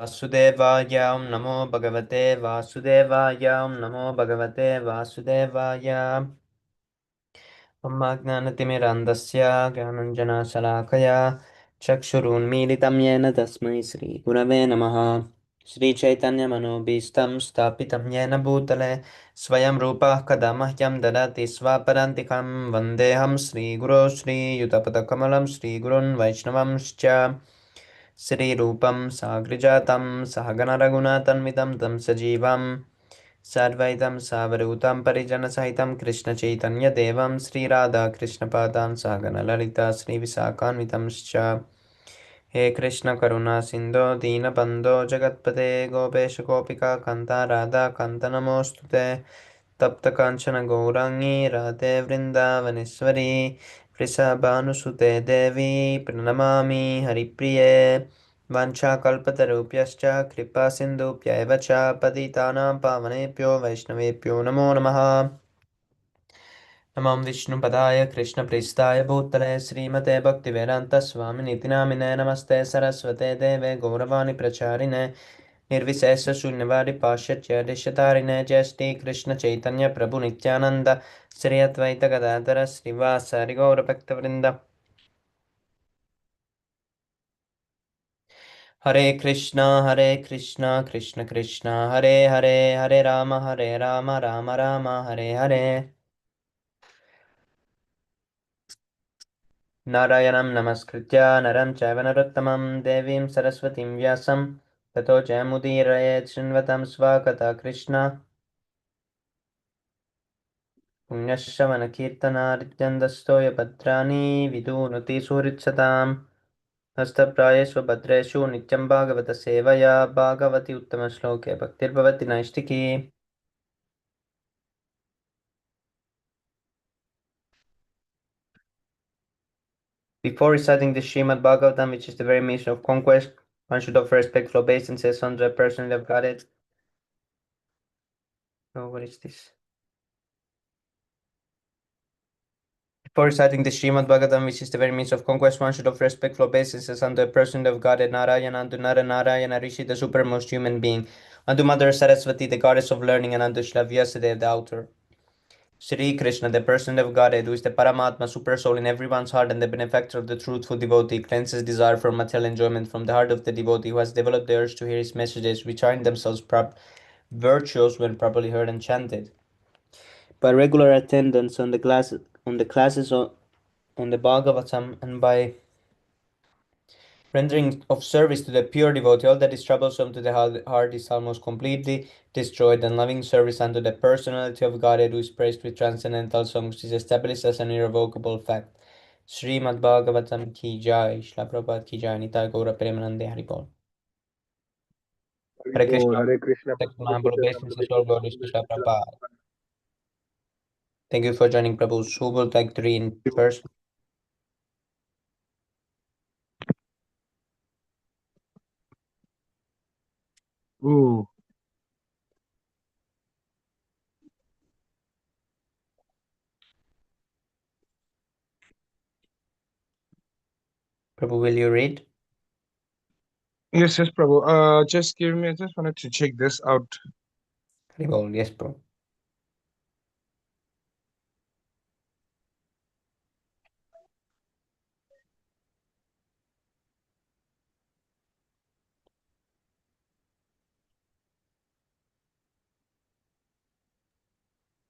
वासुदेवाय नमो भगवते वासुदेवाय नमो भगवते वासुदेवाय ज्ञानतिमिरान्धस्य ज्ञानञ्जनशलाकया चक्षुरुन्मीलितं येन तस्मै श्रीगुरवे नमः। श्रीचैतन्यमनोभीष्टं स्थापितं येन भूतले स्वयं रूपः कदा मह्यं ददाति स्वापदान्तिकं वन्देऽहं श्रीगुरो श्रीयुतपदकमलं श्रीगुरुन् वैष्णवंश्च श्रीरूपं साग्रजातं सहगणरघुनाथन्वितं तं सजीवं सर्वैतं सावधूतं परिजनसहितं कृष्णचैतन्यदेवं श्रीराधाकृष्णपादान् सहगणललिता श्रीविशाखान्वितंश्च हे कृष्णकरुणा सिन्धो दीनबन्धो जगत्पते गोपेश गोपिका कान्ता राधा कान्त नमोऽस्तु ते तप्तकाञ्चन गौराङ्गी राधे वृन्दावनेश्वरी वृषभानुसुते देवी प्रणमामि हरिप्रिये वाञ्छाकल्पतरुभ्यश्च कृपासिन्धुभ्यैव च पतितानां पावनेभ्यो वैष्णवेभ्यो नमो नमः। नमो विष्णुपदाय कृष्णप्रेष्ठाय भूतले श्रीमते भक्तिवेदान्तस्वामिनिति नामिने नमस्ते सरस्वते देवे गौरवाणि प्रचारिणे निर्विशेषशून्यवादि पाश्चात्यदेशतारिणे जय श्रीकृष्णचैतन्य प्रभु नित्यानन्द श्री अद्वैत गदाधर श्रीवासादि गौरभक्तवृन्द। हरे कृष्णा कृष्ण कृष्ण हरे हरे हरे राम राम राम हरे हरे। नारायणं नमस्कृत्य नरं चैव नरोत्तमं देवीं सरस्वतीं व्यासं ततो जयमुदीरयेत् शृण्वतं स्वकथा कृष्ण पुण्यश्रवणकीर्तनार्जन्दस्तो भद्राणि विदुनुति सुहृत्सताम् हस्तप्रायेष्वभद्रेषु नित्यं भागवतसेवया भागवति उत्तमश्लोके भक्तिर्भवति नैष्टिकी। Before reciting the Śrīmad-Bhāgavatam, which is the very mission of conquest, one should offer respectful obeisances unto a person of Godhead. Oh, what is this? Before reciting the Śrīmad-Bhāgavatam, which is the very means of conquest, one should offer respectful obeisances unto a person of Godhead, Narayana, unto Narayana, Rishi, the supermost human being, unto Mother Saraswati, the goddess of learning, and unto Śrīla Vyasadeva, the author. Shri Krishna, the person of Godhead, who is the Paramatma, super soul in everyone's heart and the benefactor of the truthful devotee, cleanses desire for material enjoyment from the heart of the devotee who has developed the urge to hear his messages, which are in themselves virtuous when properly heard and chanted. By regular attendance on the classes on the Bhagavatam, and by rendering of service to the pure devotee, all that is troublesome to the heart is almost completely destroyed, and loving service unto the personality of Godhead, who is praised with transcendental songs, is established as an irrevocable fact. Śrīmad-Bhāgavatam ki jai, Śrīla Prabhupada ki jai, Nitai Gaura Premanande Haribol. Hare Krishna. Hare Krishna. Mahaprabhu obeisances all glories to Śrīla Prabhupada. Thank you for joining, Prabhu. Who would like to read first? Ooh. Prabhu, will you read? Yes, Prabhu. Just give me. I just wanted to check this out. Haribol, yes, Prabhu.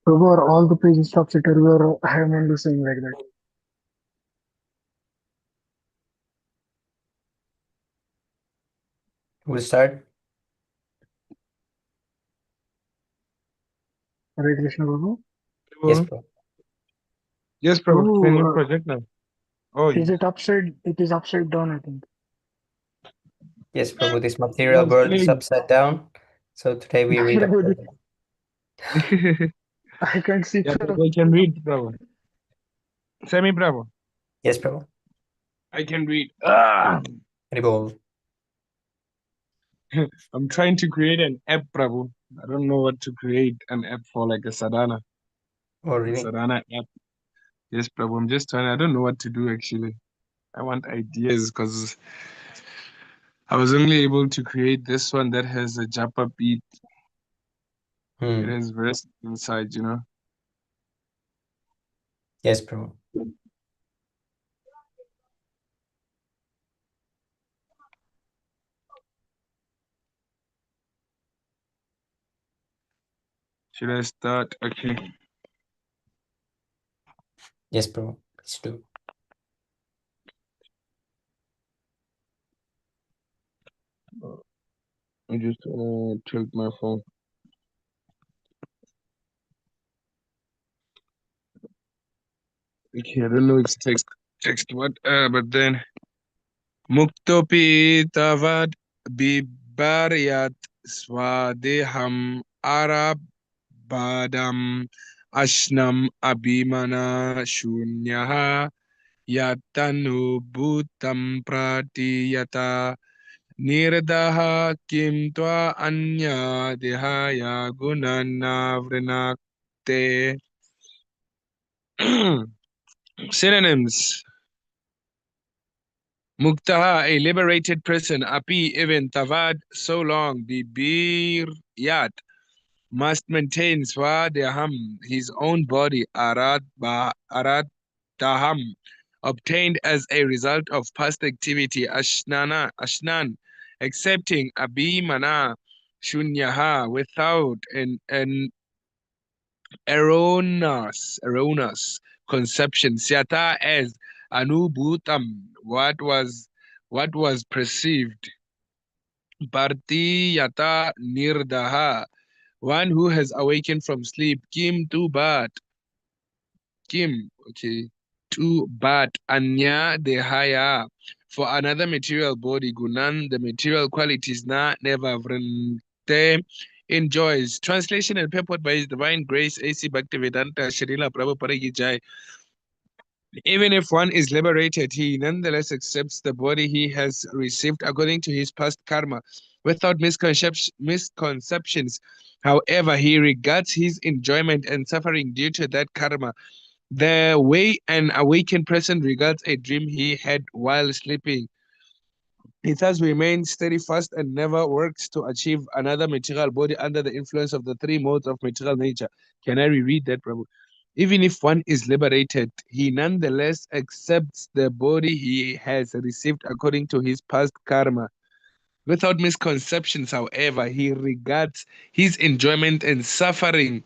Prabhu, are all the pages topsy-turvy or I am only saying like that? We'll start. Hare Krishna, Prabhu. Yes, Prabhu. Prabhu. Yes, Prabhu. Can you Prabhu, project now? Oh, is yes. it upside? It is upside down, I think. Yes, Prabhu, this material Yes, world is please. upside down. So today we read Prabhu, upside down. I can't see Yeah, through. Prabhu, I can read, Prabhu. Semi, Prabhu. Yes, Prabhu. I can read. Ah! Haribol. I'm trying to create an app, Prabhu. I don't know what to create an app for, like a sadhana. Oh, A really? sadhana app. Yes, Prabhu. I'm just trying. I don't know what to do, actually. I want ideas because I was only able to create this one that has a japa beat. It has verse inside, you know. Yes, Prabhu. Should I start? Okay. Yes, Prabhu. Please do. I just tilt my phone. Okay, I don't know it's text what, but then Muktopi tavad bibaryat swadeham arabadam ashnam abhimana shunyaha yatanubhutam pratiyata nirdaha kim tva anya dehaya gunanavrinakte. Synonyms: Muktaha, a liberated person. Api, even. Tavad, so long. Bibir, yat, must maintain. Swadhyaham, his own body. Aradhaham, obtained as a result of past activity. Ashnan, accepting. Abhimana, shunyaha, without an erroneous conception. Syata, as anubhutam, what was perceived. Partiyata nirdaha, one who has awakened from sleep. Kim, okay, to bat anya dehaya, for another material body. Gunan, the material qualities. Na never vrinte, enjoys. Translation and purport by His Divine Grace A.C. Bhaktivedanta Srila Prabhupada Ki Jai. Even if one is liberated, he nonetheless accepts the body he has received according to his past karma, without misconceptions. However, he regards his enjoyment and suffering due to that karma the way an awakened person regards a dream he had while sleeping. He thus remains steadfast and never works to achieve another material body under the influence of the three modes of material nature. Can I reread that, Prabhu? Even if one is liberated, he nonetheless accepts the body he has received according to his past karma. Without misconceptions, however, he regards his enjoyment and suffering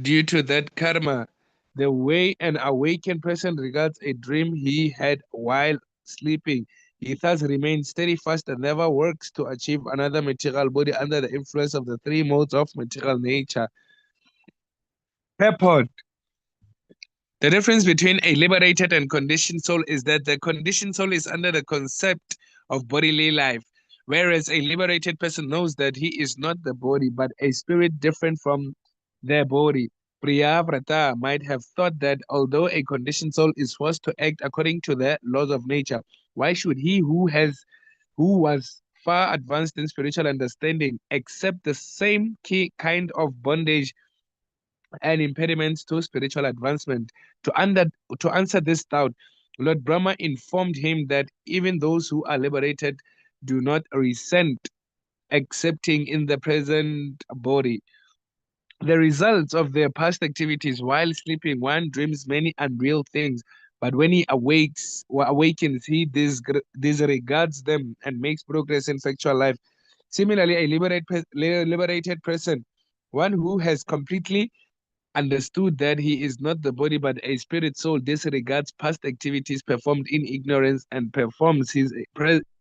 due to that karma the way an awakened person regards a dream he had while sleeping. He thus remains steadfast and never works to achieve another material body under the influence of the three modes of material nature. Purport. The difference between a liberated and conditioned soul is that the conditioned soul is under the concept of bodily life, whereas a liberated person knows that he is not the body, but a spirit different from their body. Priyavrata might have thought that although a conditioned soul is forced to act according to the laws of nature, why should he who was far advanced in spiritual understanding accept the same kind of bondage and impediments to spiritual advancement? To answer this doubt, Lord Brahma informed him that even those who are liberated do not resent accepting in the present body the results of their past activities. While sleeping, one dreams many unreal things, but when he awakens, he disregards them and makes progress in factual life. Similarly, a liberated person, one who has completely understood that he is not the body but a spirit soul, disregards past activities performed in ignorance and performs his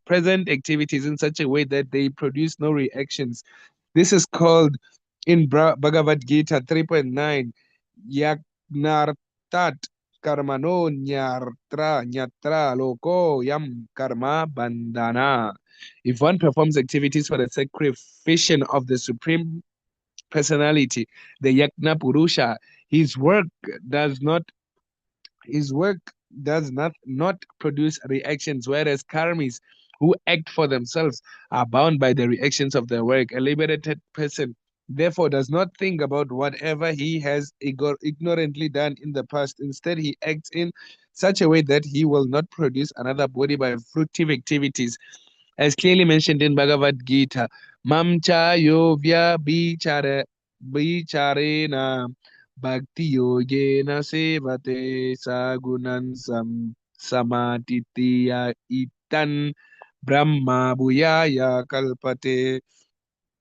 present activities in such a way that they produce no reactions. This is called in Bhagavad Gita 3.9 Yagnartat karmano nyatra loko yam karma bandhana. If one performs activities for the sacrifice of the Supreme Personality, the Yagna Purusha, his work does not his work does not produce reactions, whereas karmis who act for themselves are bound by the reactions of their work. A liberated person therefore does not think about whatever he has ignorantly done in the past. Instead, he acts in such a way that he will not produce another body by fruitive activities. as clearly mentioned in Bhagavad Gita. Mamcha yovya bicharena bhakti yogena sevate sagunan samatitiya itan brahma bhuyaya kalpate.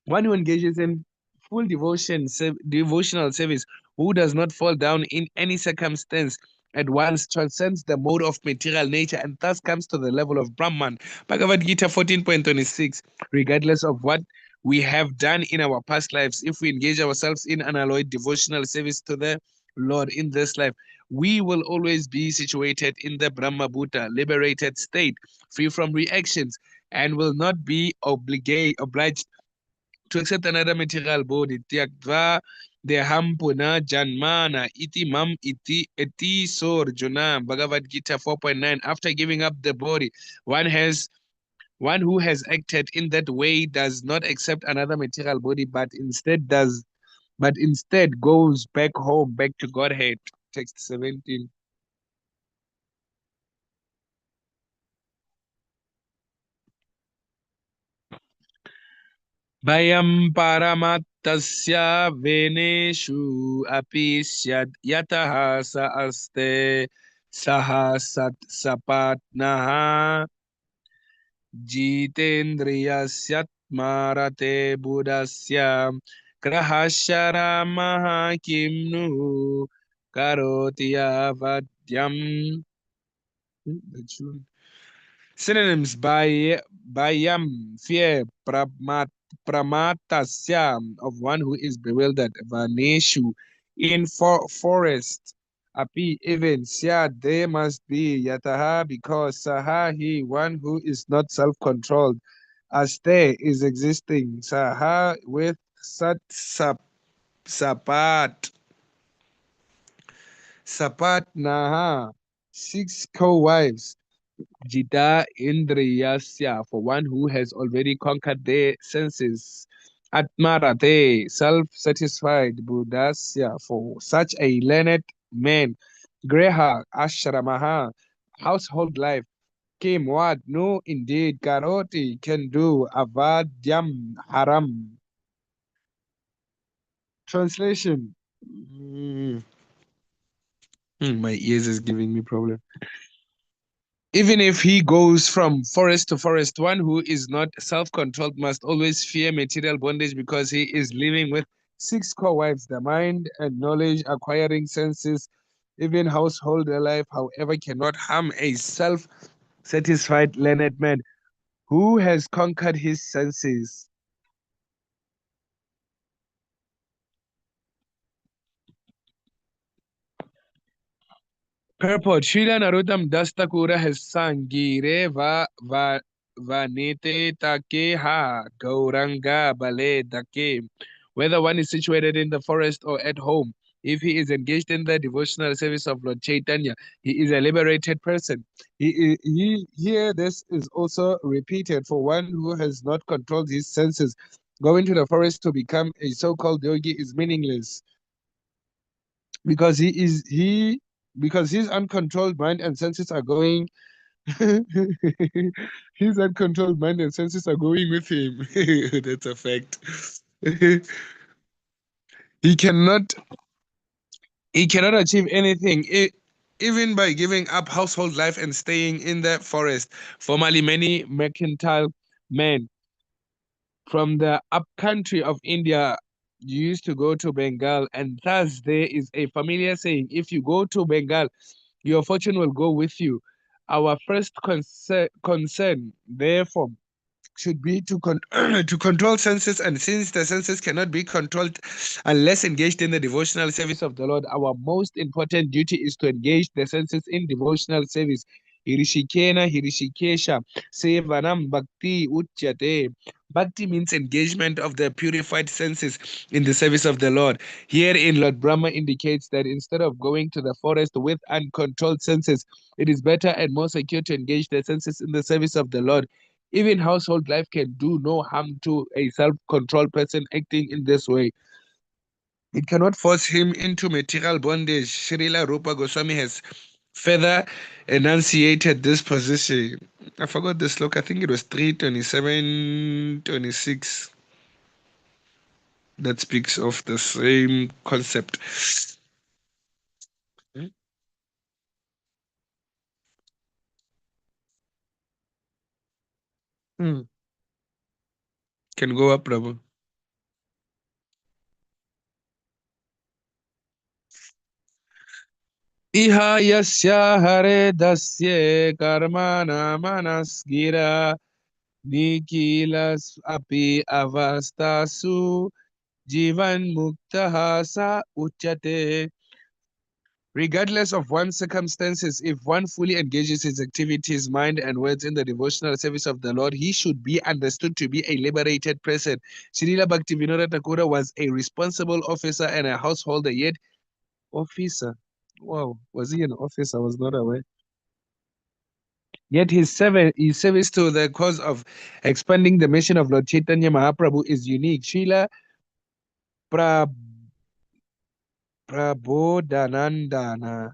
One who engages in full devotional service, who does not fall down in any circumstance, at once transcends the mode of material nature and thus comes to the level of Brahman. Bhagavad Gita 14.26. Regardless of what we have done in our past lives, if we engage ourselves in unalloyed devotional service to the Lord in this life, we will always be situated in the Brahma Bhuta, liberated state, free from reactions, and will not be obliged to accept another material body. Tyaktva deham puna janmana iti mam iti sorjuna. Bhagavad Gita 4.9. After giving up the body, one who has acted in that way does not accept another material body, but instead goes back home, back to Godhead. Text 17. Bhayam paramattasya veneshu api syad yataha sa aste saha sat sapatnaha jitendriyasyatmarate buddhasya grahasharamaha kimnu karoti avadyam. Synonyms: bayam, fear; pramatasya, of one who is bewildered; vaneshu, in forest; api, even; syad, there must be; yataha, because; saha, he, one who is not self-controlled; aste, is existing; saha, with; sapat naha, 6 co-wives; Jita Indriyasya, for one who has already conquered their senses. Atmarate, self-satisfied. Buddhasya, for such a learned man. Greha, ashramaha, household life. Kim, what? No, indeed. Karoti, can do. Avadyam, haram. Translation. My ears is giving me problem. Even if he goes from forest to forest, one who is not self-controlled must always fear material bondage because he is living with 6 co-wives, the mind and knowledge, acquiring senses, even household life, however, cannot harm a self-satisfied learned man who has conquered his senses. Purport: Srila Narottam Das Thakura has sung Gire Vanete Take Ha Gauranga Bale Take. Whether one is situated in the forest or at home, if he is engaged in the devotional service of Lord Chaitanya, he is a liberated person. Here, this is also repeated for one who has not controlled his senses. Going to the forest to become a so-called yogi is meaningless because because his uncontrolled mind and senses are going his uncontrolled mind and senses are going with him. That's a fact. he cannot achieve anything even by giving up household life and staying in the forest. Formerly, many mercantile men from the upcountry of India used to go to Bengal, and thus there is a familiar saying: if you go to Bengal, your fortune will go with you. Our first concern, therefore, should be to to control senses, and since the senses cannot be controlled unless engaged in the devotional service of the Lord, our most important duty is to engage the senses in devotional service. Hirishikena Hirishikesha Sevanam Bhakti Uchyate. Bhakti means engagement of the purified senses in the service of the Lord. Herein, Lord Brahma indicates that instead of going to the forest with uncontrolled senses, it is better and more secure to engage the senses in the service of the Lord. Even household life can do no harm to a self-controlled person acting in this way. It cannot force him into material bondage. Srila Rupa Goswami has further enunciated this position. I forgot the sloka. I think it was 327, 26. That speaks of the same concept. Can go up, Prabhu. Iha yasya hare dasye karmana manasgira nikilas api avastasu jivan muktaha sa uchate. Regardless of one's circumstances, if one fully engages his activities, mind, and words in the devotional service of the Lord, he should be understood to be a liberated person. Srila Bhaktivinoda Thakur was a responsible officer and a householder, yet officer. Wow, was he an officer? I was not aware. Yet his service to the cause of expanding the mission of Lord Chaitanya Mahaprabhu is unique. Srila Prabodhanandana.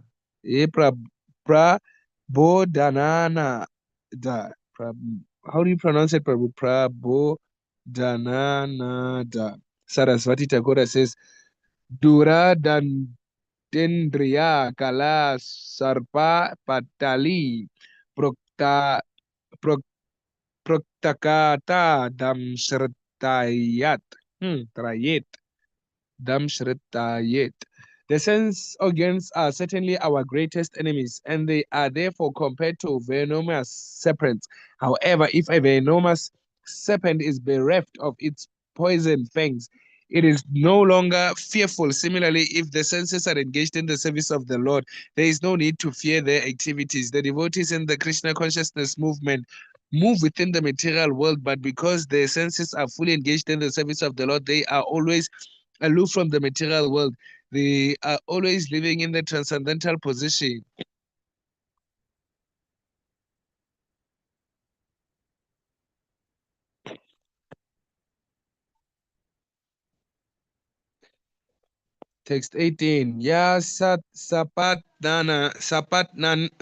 Prabodhanana. How do you pronounce it, Prabhu? Prabodhananada. Saraswati Tagore says, Dura Dendriya Kala Sarpa Patali Prokta Prok, Proktakata Damsratayat. Trayet. Damshritayet. The sense organs are certainly our greatest enemies, and they are therefore compared to venomous serpents. However, if a venomous serpent is bereft of its poison fangs, it is no longer fearful. Similarly, if the senses are engaged in the service of the Lord, there is no need to fear their activities. The devotees in the Krishna consciousness movement move within the material world, but because their senses are fully engaged in the service of the Lord, they are always aloof from the material world. They are always living in the transcendental position. Text 18. Ya sapatnan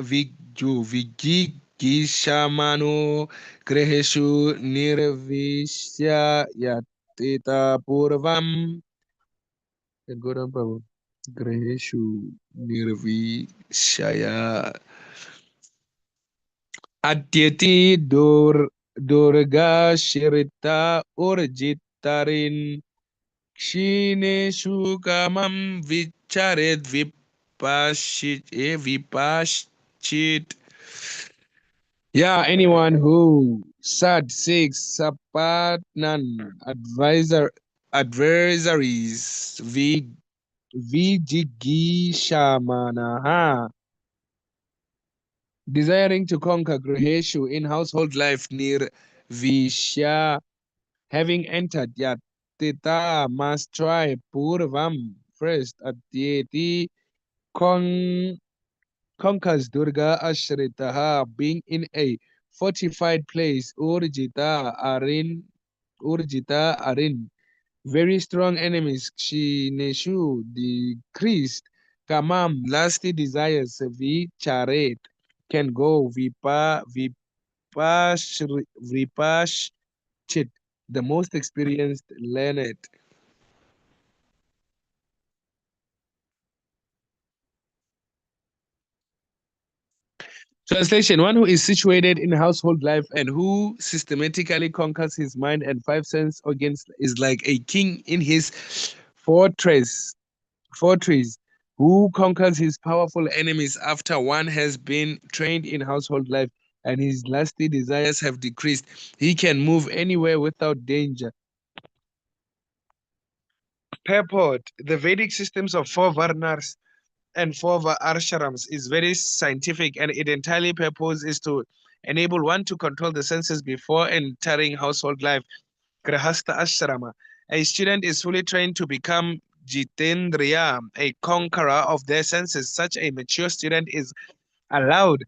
vigi gishamano greheshu nirvishya yatita purvam. Go down, Prabhu. Greheshu nirvishya adyati durga shirita urjitarin Kshineshu kamam vicharet vipashchit. Yeah, anyone who sad six sapatnan adversaries vijigishamanaha, desiring to conquer Griheshu in household life near Vishya, having entered Yatita must try Purvam first. Atyeti con conquers Durga Ashritaha, being in a fortified place. Urjita Arin, very strong enemies. Kshineshu, decreased. Kamam, lusty desires. Vicharet, can go. Vipashchit, the most experienced learned. Translation: one who is situated in household life and who systematically conquers his mind and five sense organs is like a king in his fortress, fortress who conquers his powerful enemies after one has been trained in household life and his lusty desires have decreased. He can move anywhere without danger. Purport: the Vedic systems of four varnas and four ashrams is very scientific, and it entirely purpose is to enable one to control the senses before entering household life. Grahastha ashrama. A student is fully trained to become Jitendriya, a conqueror of their senses. Such a mature student is allowed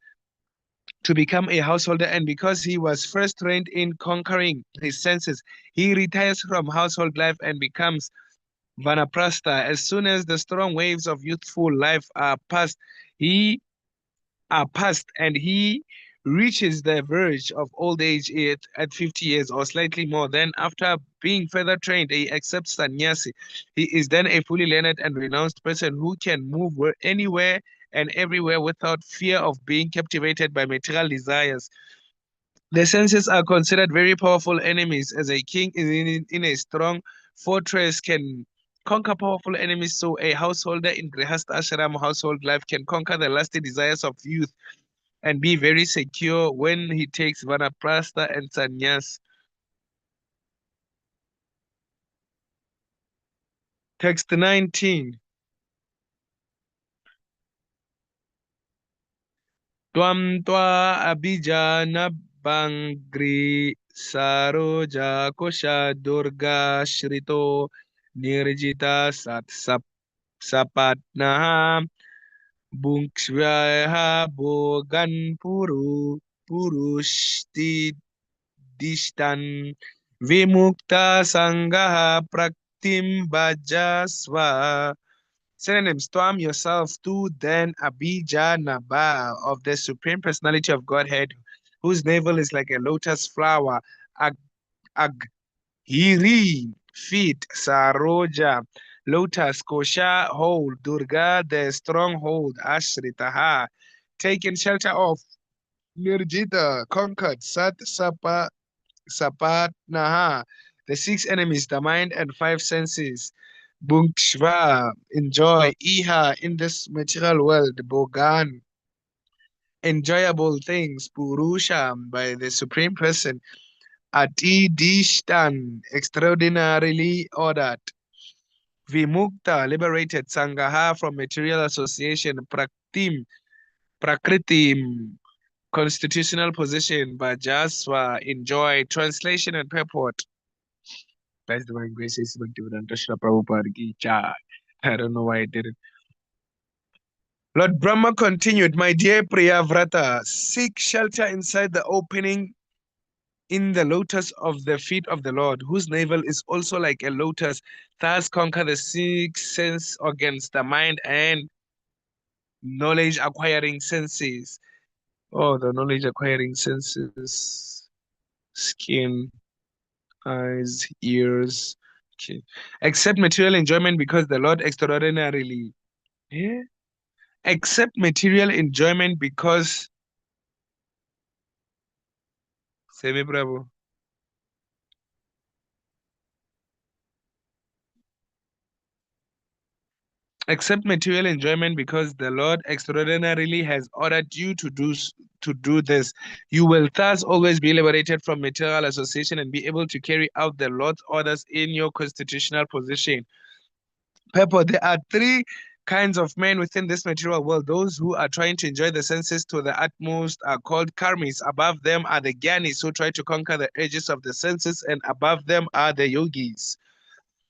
to become a householder, and because he was first trained in conquering his senses, he retires from household life and becomes Vanaprastha. As soon as the strong waves of youthful life are past, he are past, and he reaches the verge of old age at 50 years or slightly more. Then, after being further trained, he accepts sannyasi. He is then a fully learned and renounced person who can move anywhere and everywhere without fear of being captivated by material desires. The senses are considered very powerful enemies, as a king in a strong fortress can conquer powerful enemies. So a householder in Grihastha Ashram household life can conquer the lusty desires of youth and be very secure when he takes vanaprastha and sannyas. Text 19. Tvam twa abhijana bangri saroja kosha durga shrito nirjita sapatnaha bhunksvaha bogan purushti dishtan vimukta sangaha praktim bhajasva. Synonyms: Twam, yourself; tu, then; Abija, Naba, of the Supreme Personality of Godhead, whose navel is like a lotus flower; Ag, Aghiri, feet; Saroja, lotus; Kosha, hold; Durga, the stronghold; Ashritaha, taken shelter of; Nirjita, conquered; Sapatnaha, the six enemies, the mind and five senses; Bhunkshva, enjoy; Iha, in this material world; Bogan, enjoyable things; Purusha, by the Supreme Person; Ati Dishtan, extraordinarily ordered; Vimukta, liberated; Sangaha, from material association; Prakritim, constitutional position; Bhajasva, enjoy. Translation and purport. That's the one grace is Bhaktivedanta Srila Prabhupada Ki Jai. I don't know why I did it. Lord Brahma continued, my dear Priyavrata, seek shelter inside the opening in the lotus of the feet of the Lord, whose navel is also like a lotus. Thus conquer the six sense organs, the mind and knowledge acquiring senses. Oh, the knowledge acquiring senses, skin, eyes, ears. Okay. Accept material enjoyment because the Lord extraordinarily. Yeah. Accept material enjoyment because Semi Prabhu. Accept material enjoyment because the Lord extraordinarily has ordered you to do this. You will thus always be liberated from material association and be able to carry out the Lord's orders in your constitutional position. Purport: there are three kinds of men within this material world. Those who are trying to enjoy the senses to the utmost are called karmis. Above them are the gyanis who try to conquer the urges of the senses, and above them are the yogis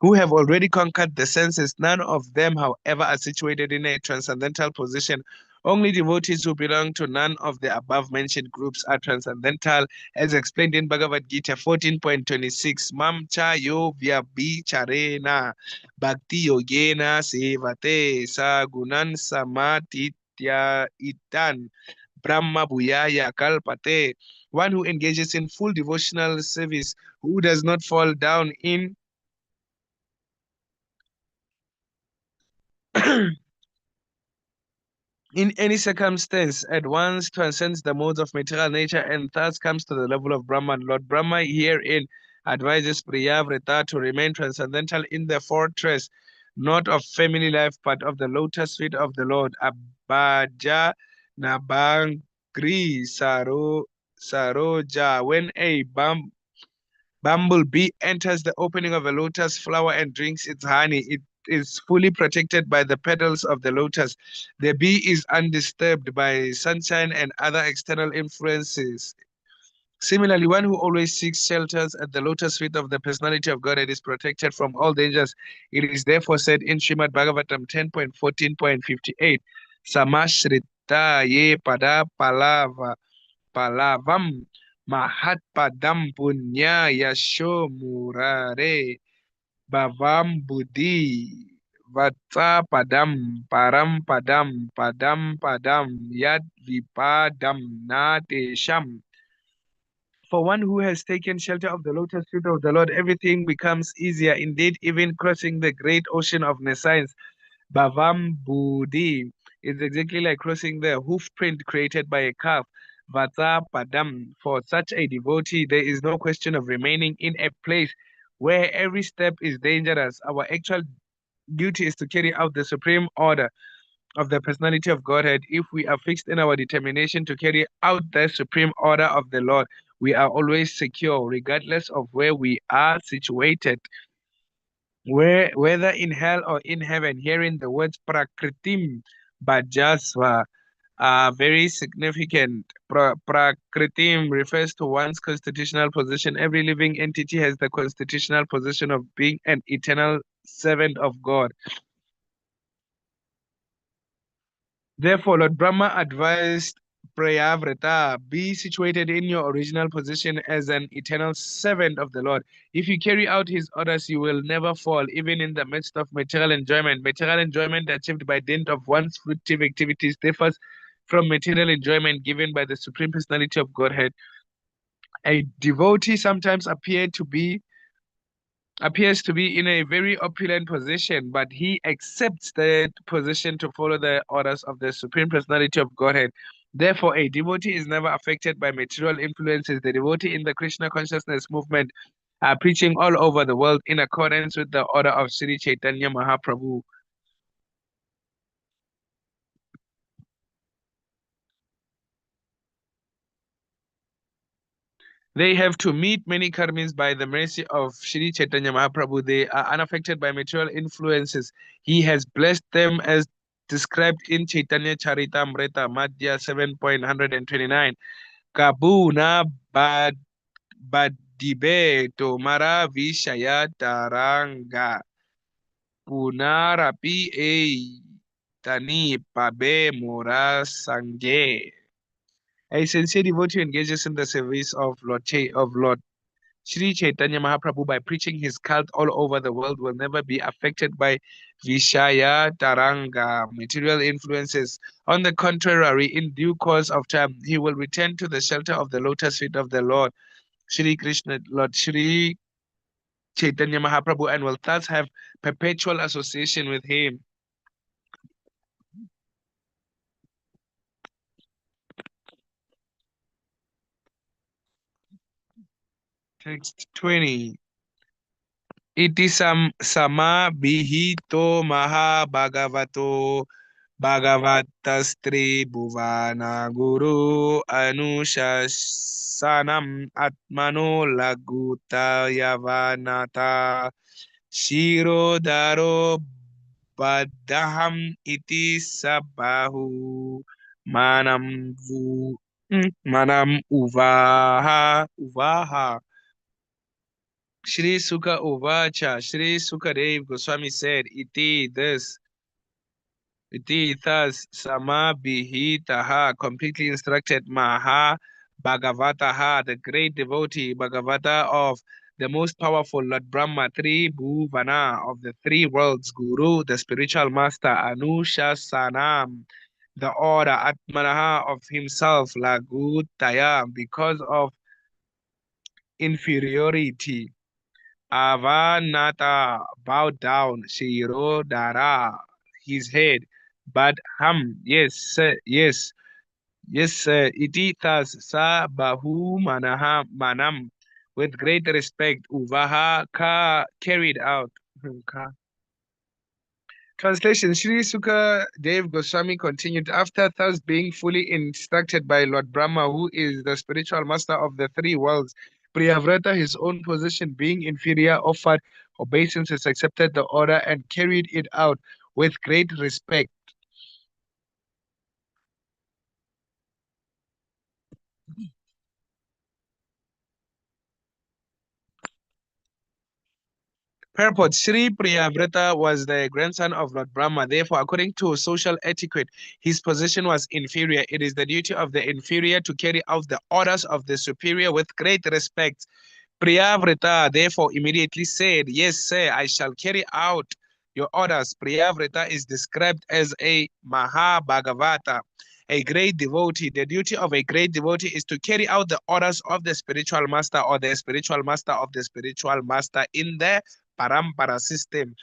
who have already conquered the senses. None of them, however, are situated in a transcendental position. Only devotees who belong to none of the above-mentioned groups are transcendental, as explained in Bhagavad Gita 14.26. Mam cha yo vyabhicharena bhakti yogena sevate sa gunan samatitya itan brahma bhuyaya kalpate. One who engages in full devotional service, who does not fall down in in any circumstance, at once transcends the modes of material nature and thus comes to the level of Brahman. Lord Brahma herein advises Priyavrata to remain transcendental in the fortress, not of family life, but of the lotus feet of the Lord. Abhaja Nabangri Saroja. When a bumblebee enters the opening of a lotus flower and drinks its honey, it is fully protected by the petals of the lotus. The bee is undisturbed by sunshine and other external influences. Similarly, one who always seeks shelters at the lotus feet of the personality of God is protected from all dangers. It is therefore said in Śrīmad-Bhāgavatam 10.14.58, Samashrita ye pada palavam Mahatpadam punya yasho murare bhavam buddhi vatsa padam param padam padam padam yad vipadam na tesham. For one who has taken shelter of the lotus feet of the Lord, everything becomes easier. Indeed, even crossing the great ocean of nescience, Bhavam Budi, is exactly like crossing the hoof print created by a calf. Vata Padam. For such a devotee, there is no question of remaining in a place where every step is dangerous. Our actual duty is to carry out the supreme order of the personality of Godhead. If we are fixed in our determination to carry out the supreme order of the Lord, we are always secure, regardless of where we are situated. Whether in hell or in heaven, hearing the words Prakritim Bhajasva are very significant. Prakritim refers to one's constitutional position. Every living entity has the constitutional position of being an eternal servant of God. Therefore, Lord Brahma advised Prayavrata, be situated in your original position as an eternal servant of the Lord. If you carry out his orders, you will never fall, even in the midst of material enjoyment. Material enjoyment achieved by dint of one's fruitive activities differs from material enjoyment given by the Supreme Personality of Godhead. A devotee sometimes appears to be in a very opulent position, but he accepts that position to follow the orders of the Supreme Personality of Godhead. Therefore, a devotee is never affected by material influences. The devotee in the Krishna consciousness movement are preaching all over the world in accordance with the order of Sri Chaitanya Mahaprabhu. They have to meet many karmis by the mercy of Sri Chaitanya Mahaprabhu. They are unaffected by material influences. He has blessed them as described in Chaitanya Charitamrita, Madhya 7.129. Kabuna badibe tomara vishaya taranga. Punarapi e tani pabe mora sange. A sincere devotee engages in the service of Lord Sri Chaitanya Mahaprabhu by preaching his cult all over the world will never be affected by Vishaya Taranga, material influences. On the contrary, in due course of time, he will return to the shelter of the lotus feet of the Lord Sri Krishna, Lord Sri Chaitanya Mahaprabhu, and will thus have perpetual association with him. Text 20. Iti sama bihito maha bhagavato bhagavatastri bhuvana guru anushassanam atmano laguta yavanata shirodaro badaham iti sabahu manam manam uvaha. Shri Sukha Uvacha, Shri Sukadev Goswami said, Iti thus, Sama Bihitaha, completely instructed Maha Bhagavataha, the great devotee, Bhagavata of the most powerful Lord Brahma, Tri Bhuvana of the three worlds, Guru, the spiritual master, Anusha Sanam, the order, Atmanaha of himself, Lagutaya, because of inferiority. Avanata bowed down, Shiro Dara, his head, but yes, sir, yes, sir, iti thus sa bahu manaha manam, with great respect, Uvaha carried out. Translation. Sri Sukadev Goswami continued, after thus being fully instructed by Lord Brahma, who is the spiritual master of the three worlds, Priyavrata, his own position being inferior, offered obeisances, accepted the order, and carried it out with great respect. Purport. Sri Priyavrata was the grandson of Lord Brahma. Therefore, according to social etiquette, his position was inferior. It is the duty of the inferior to carry out the orders of the superior with great respect. Priyavrata therefore immediately said, yes, sir, I shall carry out your orders. Priyavrata is described as a Mahabhagavata, a great devotee. The duty of a great devotee is to carry out the orders of the spiritual master or the spiritual master of the spiritual master in the parampara system.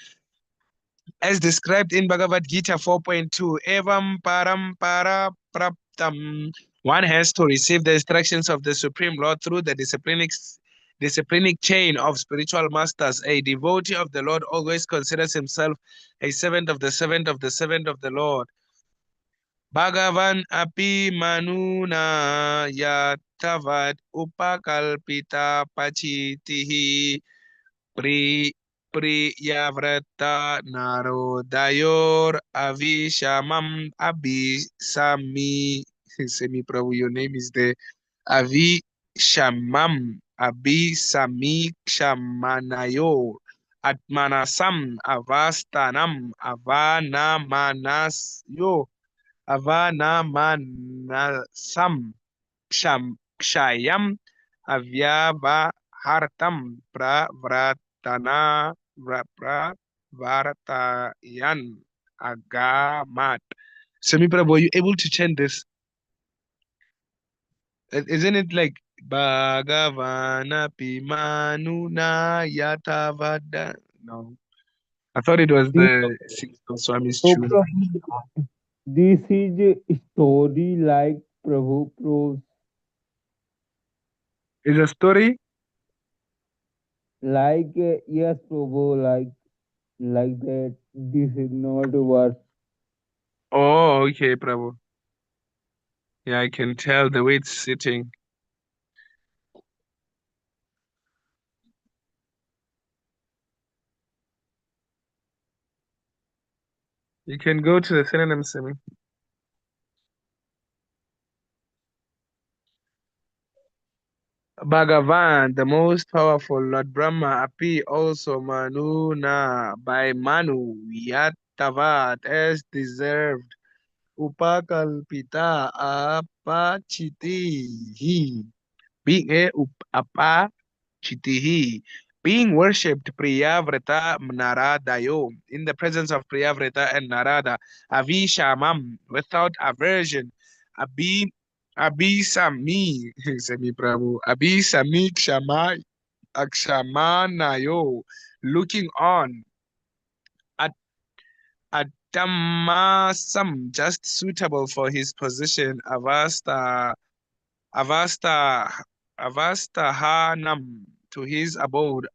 As described in Bhagavad Gita 4.2, Evam parampara praptam. One has to receive the instructions of the Supreme Lord through the disciplinic chain of spiritual masters. A devotee of the Lord always considers himself a servant of the servant of the servant of the Lord. Bhagavan api manuna yatavad upakalpita pachitihi pri priyavrata narodayor avishamam abhisami. Semi Prabhu, your name is there. Avishamam abhisamikshamanayor atmanasam avastanam avanamanasyo avanamanasam kshayam avyavahartam pravartayan agamat. Semi Prabhu, were you able to chant this? Isn't it like Bhagavana Pimanuna Yatavada? No. I thought it was the Six Swami's So, tune. Prabhu, this is a story like Prabhu proves, Is a story? like yes, Prabhu, like that. This is not a verse. Oh, okay, Prabhu. Yeah, I can tell the way it's sitting. You can go to the synonym Semi. Bhagavan, the most powerful Lord Brahma, appear also Manuna by Manu Yatavat as deserved. Upakalpita apachitihi. Being apachitihi. Being worshipped Priyavrata Naradayo in the presence of Priyavrata and Narada. Avishamam without aversion. Abhi Abhisami, Semi Prabhu, Abhisami Akshamanayo, looking on at Atamasam, just suitable for his position, Avasta, Avastahanam, to his abode,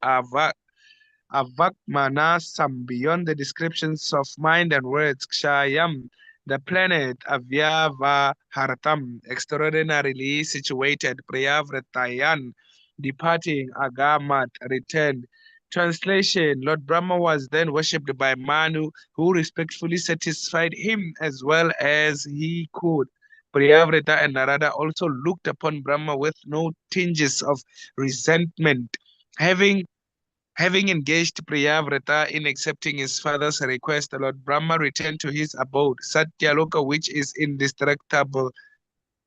Avakmanasam, beyond the descriptions of mind and words, Kshayam, the planet Avyavahartam, extraordinarily situated, Priyavratayan, departing, Agamat, returned. Translation: Lord Brahma was then worshipped by Manu, who respectfully satisfied him as well as he could. Priyavrata and Narada also looked upon Brahma with no tinges of resentment. Having engaged Priyavrata in accepting his father's request, Lord Brahma returned to his abode, Satyaloka, which is indestructible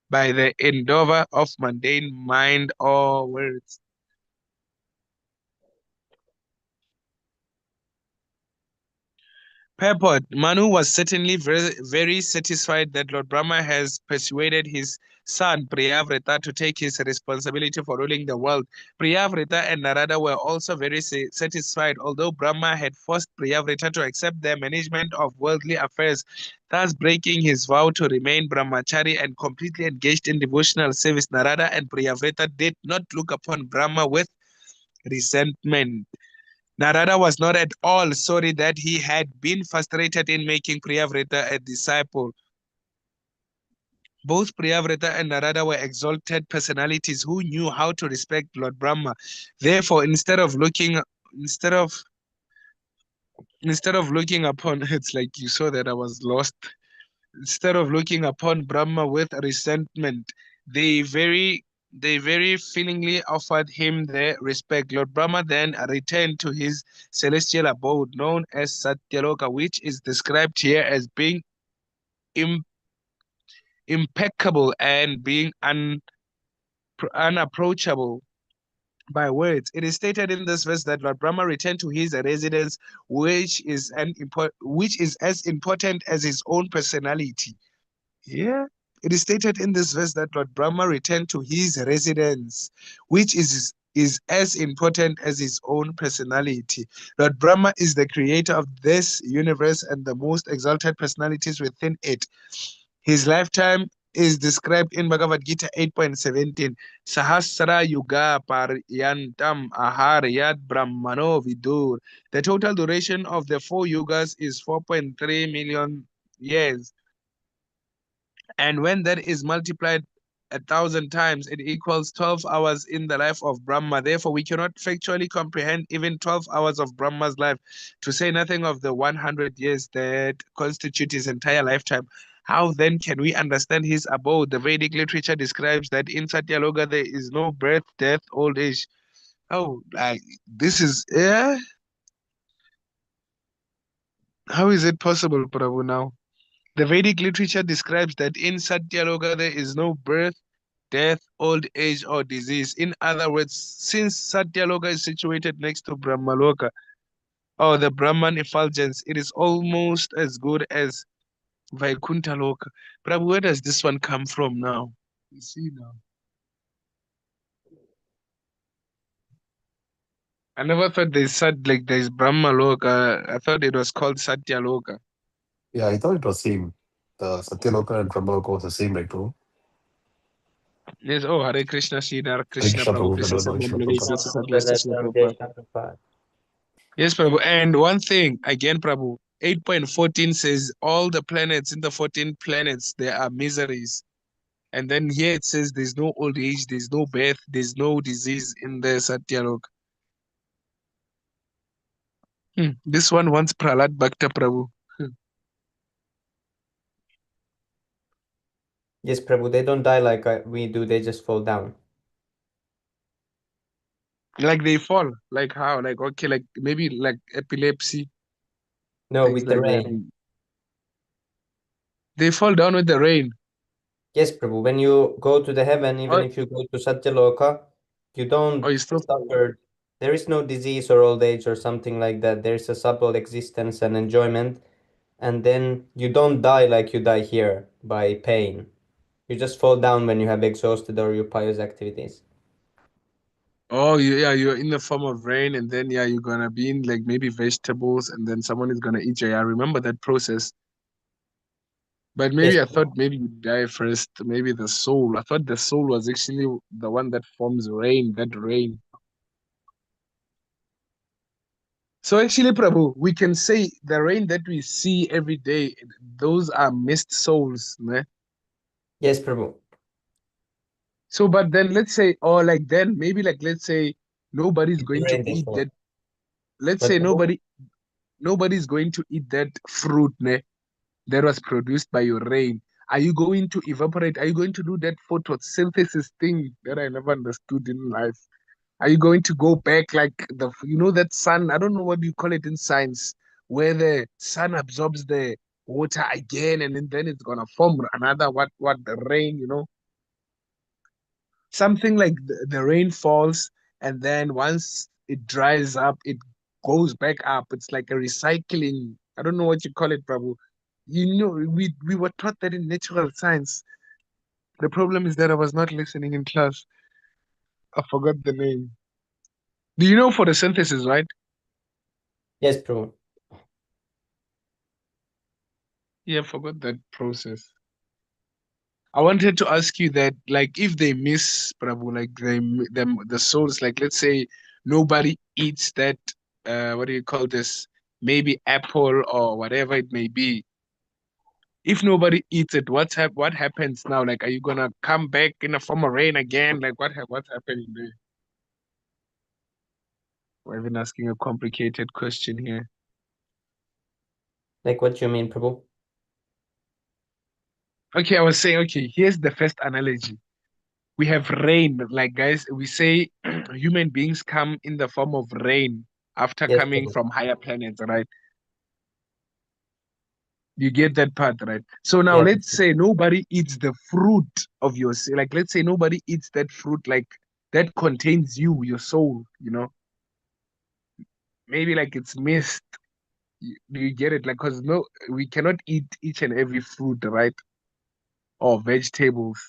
by the endeavor of mundane mind or words. Purport: Manu was certainly very satisfied that Lord Brahma has persuaded his son Priyavrata to take his responsibility for ruling the world. Priyavrata and Narada were also very satisfied, although Brahma had forced Priyavrata to accept their management of worldly affairs, thus breaking his vow to remain brahmachari and completely engaged in devotional service. Narada and Priyavrata did not look upon Brahma with resentment. Narada was not at all sorry that he had been frustrated in making Priyavrata a disciple. Both Priyavrata and Narada were exalted personalities who knew how to respect Lord Brahma. Therefore, instead of looking upon it's like you saw that I was lost. Instead of looking upon Brahma with resentment, they very feelingly offered him their respect. Lord Brahma then returned to his celestial abode known as Satyaloka, which is described here as being Im- impeccable and being unapproachable. by words. It is stated in this verse that Lord Brahma returned to his residence, which is as important as his own personality. Yeah. It is stated in this verse that Lord Brahma returned to his residence, which is as important as his own personality. Lord Brahma is the creator of this universe and the most exalted personalities within it. His lifetime is described in Bhagavad Gita 8.17. Sahasra Yuga Paryantam Ahar Yad Brahmano Vidur. The total duration of the 4 yugas is 4.3 million years. And when that is multiplied 1,000 times, it equals 12 hours in the life of Brahma. Therefore, we cannot factually comprehend even 12 hours of Brahma's life, to say nothing of the 100 years that constitute his entire lifetime. How then can we understand his abode? The Vedic literature describes that in Satyaloka there is no birth, death, old age. Oh, this is, yeah. How is it possible, Prabhu, now? The Vedic literature describes that in Satyaloka there is no birth, death, old age, or disease. In other words, since Satyaloka is situated next to Brahmaloka, or the Brahman effulgence, it is almost as good as Vaikuntha Loka. Prabhu, where does this one come from now? You see now. I never thought they said like there's Brahma Loka. I thought it was called Satya Loka. Yeah, I thought it was same. The Satyaloka and Brahmaloka was the same, right, bro? Yes, oh, Hare Krishna, Sridhar Hare Krishna Krishna Prabhu, Prabhu, Krishna Dada Krishna Samabhavali, Prabhu. Krishna Sadhvasta Prabhu. Yes, Prabhu. And one thing, again, Prabhu, 8.14 says all the planets in the 14 planets, there are miseries. And then here it says there's no old age, there's no birth, there's no disease in the Satyalok. This one wants Prahlad Bhakta Prabhu. Yes, Prabhu, they don't die like we do, they just fall down. Like they fall. Like how? Like, okay, like maybe like epilepsy. No, Things with the like that. rain. They fall down with the rain. Yes, Prabhu, when you go to the heaven, even Or, if you go to Satyaloka, you don't or you still fall down. suffer. There is no disease or old age or something like that. There's a supple existence and enjoyment. And then you don't die like you die here by pain. You just fall down when you have exhausted all your pious activities. Oh, yeah, you're in the form of rain, and then, yeah, you're gonna be in like maybe vegetables, and then someone is gonna eat you. Yeah, I remember that process. But Yes, maybe I thought maybe you die first, maybe the soul. I thought the soul was actually the one that forms rain, that rain. So actually, Prabhu, we can say the rain that we see every day, those are mist souls, ne? yes, Prabhu. So, but then let's say, or like then maybe like let's say nobody's With the going to rain they eat fall. that. Let's But say Prabhu, nobody's going to eat that fruit, ne, that was produced by your rain. Are you going to evaporate? Are you going to do that photosynthesis thing that I never understood in life? Are you going to go back like that sun? I don't know what you call it in science, where the sun absorbs the water again, and then it's gonna form another what the rain, something like the rain falls, and then once it dries up, it goes back up. It's like a recycling. I don't know what you call it, Prabhu. We were taught that in natural science. The problem is that I was not listening in class. I forgot the name. Do you know photosynthesis, right? yes, Prabhu. Yeah, I forgot that process. I wanted to ask you that, like, if they miss Prabhu, like the souls, like, let's say nobody eats that, what do you call this? Maybe apple or whatever it may be. If nobody eats it, what happens now? Like, are you gonna come back in a form of rain again? Like, what's happening there? We're even asking a complicated question here. Like what you mean, Prabhu? Okay, I was saying, okay, here's the first analogy. We have rain, like guys, we say human beings come in the form of rain after Yes, coming Prabhu. from higher planets, right? You get that part, right? So now Yeah. let's say nobody eats the fruit of your, like let's say nobody eats that fruit, like that contains you, your soul, you know. Maybe like it's mist. Do you get it? Like, cause no, we cannot eat each and every fruit, right? Or vegetables.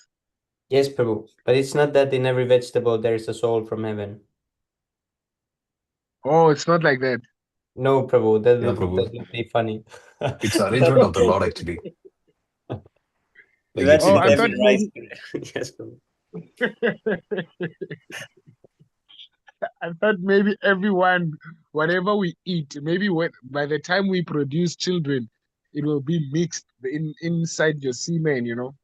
Yes, Prabhu. But it's not that in every vegetable there is a soul from heaven. Oh, it's not like that. No, Prabhu, that Yeah, would be funny. It's arrangement of the Lord actually. Like That's it's Oh, in in I thought heaven, right? maybe Yes, Prabhu. I thought maybe everyone, whatever we eat, maybe when by the time we produce children, it will be mixed inside your semen, you know.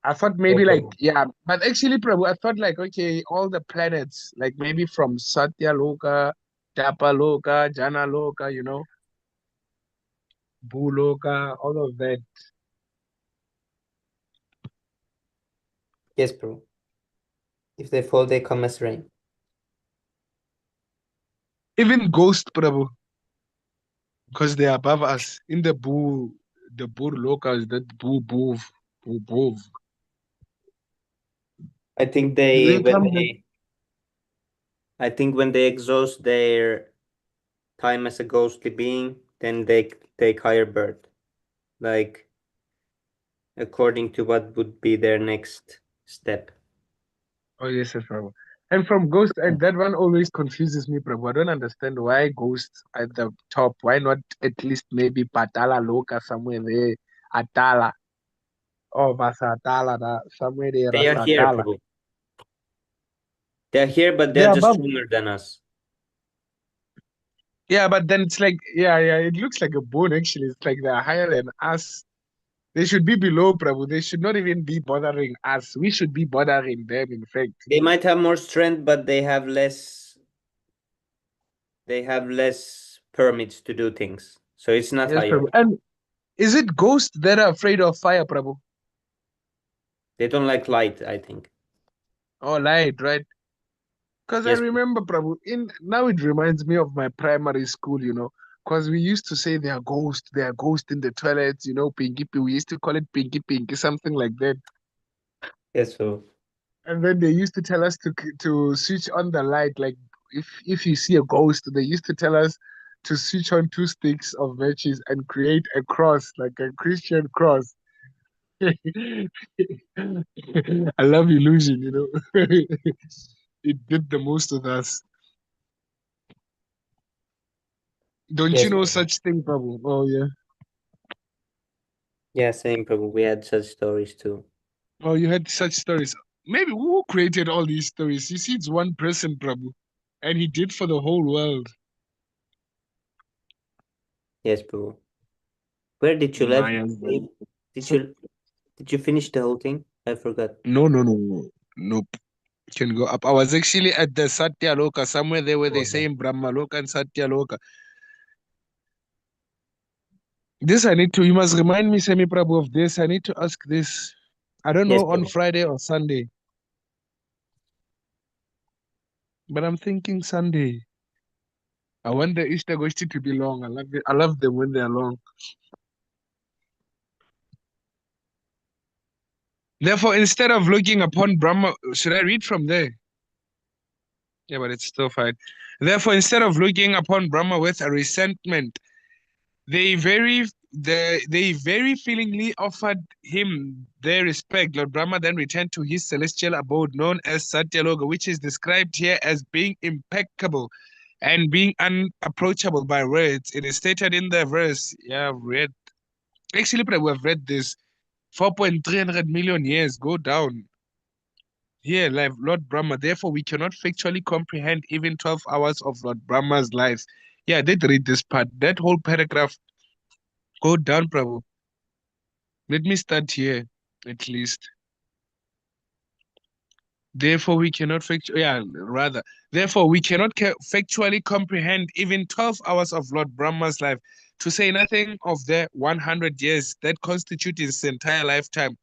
I thought No, maybe like Prabhu. yeah, but actually, Prabhu, I thought like okay, all the planets, like maybe from Satya Loka, Tapa Loka, Jana Loka, you know, Bhuloka, all of that. Yes, Prabhu. If they fall, they come as rain. Even ghost, Prabhu, because they are above us in the Bur Lokas, that Boo. I think They come like when they exhaust their time as a ghostly being, then they take higher birth, like according to what would be their next step. oh yes, yes, Prabhu. And from ghost, and that one always confuses me, Prabhu. I don't understand why ghosts at the top. Why not at least maybe Patala Loka somewhere there, Atala, or Vasatala, somewhere there, They are here, Rasatala. Prabhu. They are here, but they are They're just above. stronger than us. Yeah, but then it's like, yeah, it looks like a bone actually. It's like they're higher than us. They should be below, Prabhu. They should not even be bothering us. We should be bothering them, in fact. They might have more strength, but they have less. They have less permits to do things, so it's not Yes, higher. Prabhu. And is it ghosts that are afraid of fire, Prabhu? They don't like light, I think. Oh, light, right? Because I Yes, remember, Prabhu, now it reminds me of my primary school, you know, because we used to say they are ghosts in the toilets, you know, pinky, we used to call it pinky, something like that. yes, so And then they used to tell us to switch on the light, like if you see a ghost, they used to tell us to switch on two sticks of matches and create a cross, like a Christian cross. I love illusion, you know. It did the most with us. Don't you yes, know Prabhu. such thing, Prabhu? Oh yeah. Yeah, same, Prabhu. We had such stories too. Oh, you had such stories. Maybe who created all these stories? You see, it's one person, Prabhu, and he did for the whole world. Yes, Prabhu. Where did you left? Mayas, Dave? Prabhu. Did you finish the whole thing? I forgot. No. Nope. Can go up. I was actually at the Satya Loka, somewhere there where they say Okay. in Brahma Loka and Satya Loka. This I need to, you must remind me, Semi Prabhu, of this. I need to ask this. I don't Yes, know on Prabhu. Friday or Sunday, but I'm thinking Sunday. I want the Easter Goshti to be long. I love them when they're long. Therefore, instead of looking upon Brahma, should I read from there? Yeah, but it's still fine. Therefore, instead of looking upon Brahma with a resentment, they very feelingly offered him their respect. Lord Brahma then returned to his celestial abode known as Satyaloka, which is described here as being impeccable and being unapproachable by words. It is stated in the verse. Yeah, I've read. Actually, we have read this. 4.3 million years go down. Here, like Lord Brahma. Therefore, we cannot factually comprehend even 12 hours of Lord Brahma's life. Yeah, I did read this part. That whole paragraph. Go down, Prabhu. Let me start here, at least. Therefore, we cannot Therefore, we cannot factually comprehend even 12 hours of Lord Brahma's life, to say nothing of the 100 years that constitute his entire lifetime.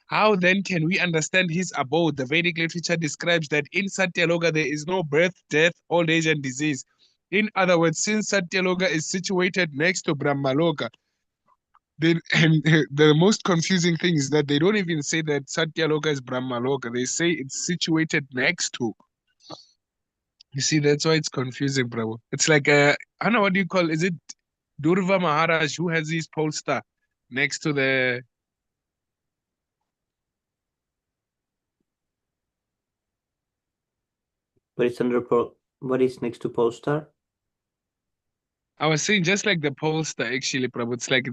How then can we understand his abode? The Vedic literature describes that in Satyaloka there is no birth, death, old age, and disease. In other words, since Satyaloka is situated next to Brahmaloka, And the most confusing thing is that they don't even say that Satyaloka is Brahmaloka. They say it's situated next to. You see, that's why it's confusing, bro. It's like I don't know, what do you call? Is it Durva Maharaj who has his poster next to the? But it's what is next to Polestar? I was saying just like the poster, actually, Prabhu. It's like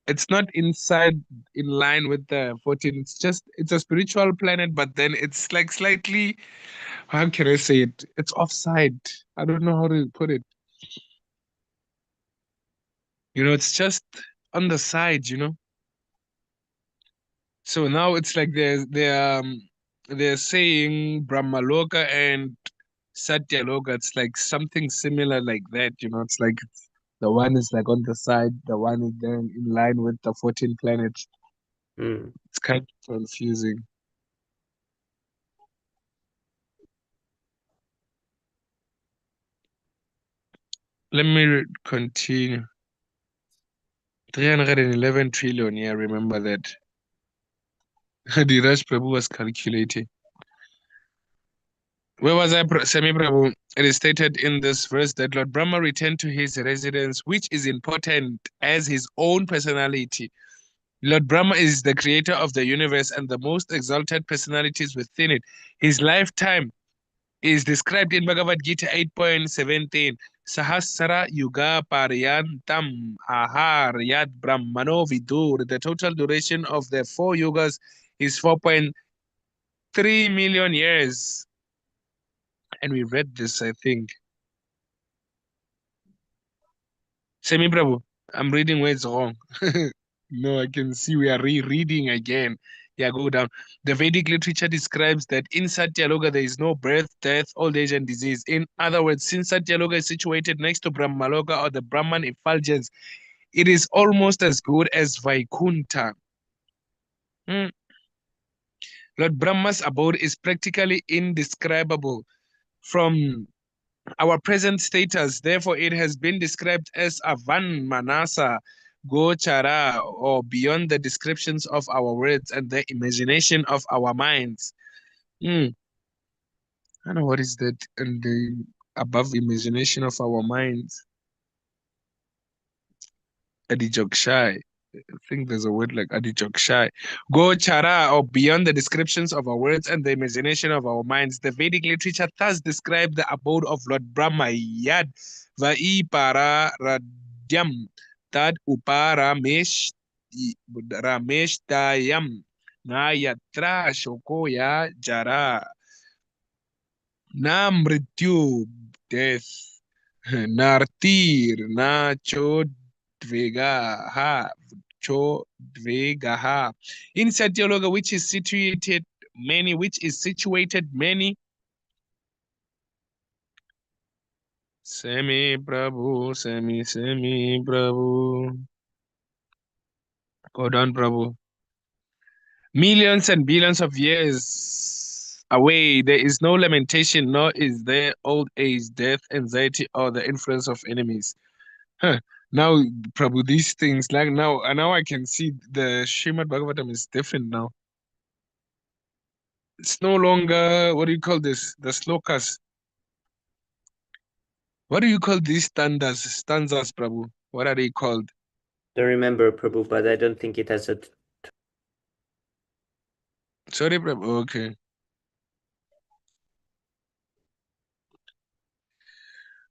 it's not inside in line with the 14. It's a spiritual planet, but then it's like slightly, how can I say it? It's offside. I don't know how to put it. It's just on the side, So now it's like they're saying Brahmaloka and Satyaloka. It's like something similar like that, It's like the one is like on the side, the one is then in line with the 14 planets. It's kind of confusing. Let me continue. 311 trillion, yeah, remember that. Dheeraj Prabhu was calculating. Where was I, Semi Prabhu? It is stated in this verse that Lord Brahma returned to his residence, which is important as his own personality. Lord Brahma is the creator of the universe and the most exalted personalities within it. His lifetime is described in Bhagavad Gita 8.17. Sahasra Yuga Paryantam Ahar Yad Brahmano Vidur. The total duration of the 4 yugas is 4.3 million years. And we read this, I think. Semi Prabhu, I'm reading where it's wrong. No, I can see we are rereading again. Yeah, go down. The Vedic literature describes that in Satyaloka there is no birth, death, old age, and disease. In other words, since Satyaloka is situated next to Brahmaloka or the Brahman effulgence, it is almost as good as Vaikunta. Lord Brahma's abode is practically indescribable from our present status. Therefore, it has been described as Avan Manasa Gochara, or beyond the descriptions of our words and the imagination of our minds. I don't know what is that, and the above imagination of our minds. Adijokshai. I think there's a word like Adijokshai. Gochara, or beyond the descriptions of our words and the imagination of our minds. The Vedic literature thus described the abode of Lord Brahma, Yad Vai Para Radyam, Tad Upara Ramesh Dayam, Nayatra Shokoya Jara, Na Mrityu, death, Nartir, Na Chodvegaha, Chodvegaha. In Satyaloka, which is situated many. Semi Prabhu, Semi Prabhu. Go down, Prabhu. Millions and billions of years away, there is no lamentation, nor is there old age, death, anxiety, or the influence of enemies. Now, Prabhu, these things, like now I can see the Śrīmad-Bhāgavatam is different now. It's no longer, what do you call this? The slokas. What do you call these stanzas, Prabhu? What are they called? Don't remember, Prabhu, but I don't think it has a. Sorry, Prabhu. Okay.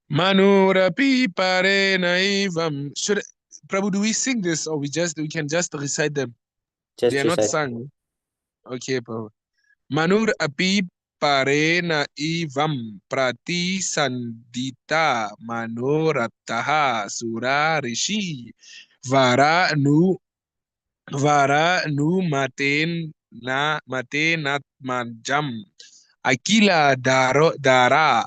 Manurapi pare naivam. Prabhu, do we sing this, or we can just recite them? Just They are not recite. sung. Okay, Prabhu. Manur api pare naivam prati sandita manorataha sura rishi vara nu matenat manjam akila dara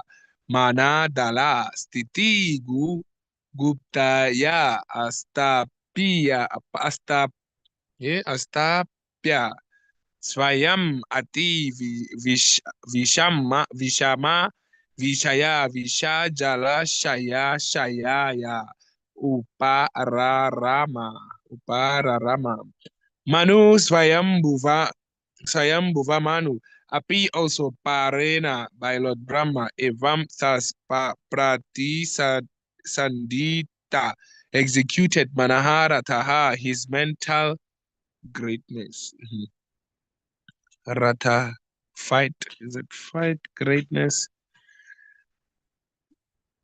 mana dala stiti guptaya astapya swayam ati vishama vishaya vishajala shaya shayaya Upararama. Manu Swayambhuva Manu. Api also Parena by Lord Brahma. Evam thus Prati Sandita executed Manahara Taha, his mental greatness. Rata, fight. Is it fight? Greatness.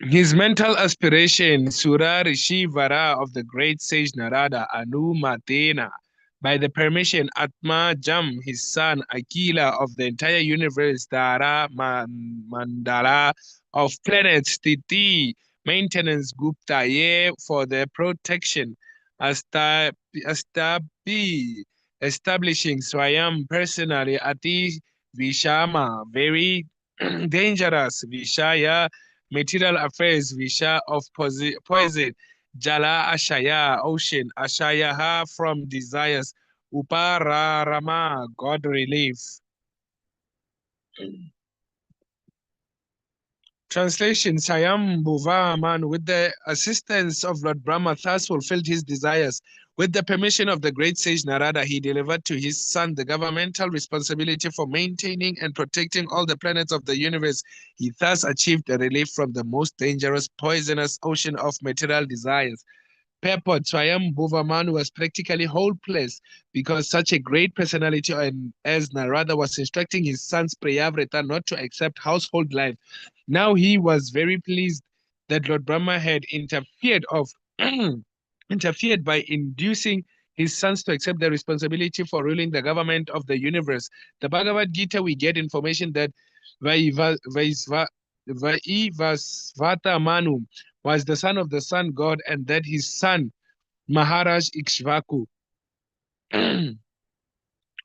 His mental aspiration, Sura Rishi Vara of the great sage Narada, Anu Matena, by the permission Atma Jam, his son, Akila of the entire universe, Dara Mandala of planets, Titi, maintenance Gupta, Ye for their protection, Astabi, establishing Swayam personally, Ati Vishama, very dangerous, Vishaya, material affairs, Visha of poison, Jala Ashaya, ocean, Ashayaha from desires, Upararama, God relief. Translation, Swayambhuva Man, with the assistance of Lord Brahma, thus fulfilled his desires. With the permission of the great sage Narada, he delivered to his son the governmental responsibility for maintaining and protecting all the planets of the universe. He thus achieved a relief from the most dangerous, poisonous ocean of material desires. Purport, Swayambhuva Manu was practically hopeless because such a great personality as Narada was instructing his sons Priyavrata not to accept household life. Now he was very pleased that Lord Brahma had interfered by inducing his sons to accept the responsibility for ruling the government of the universe. The Bhagavad Gita, we get information that Vaivasvata Manu was the son of the sun god, and that his son Maharaj Ikshvaku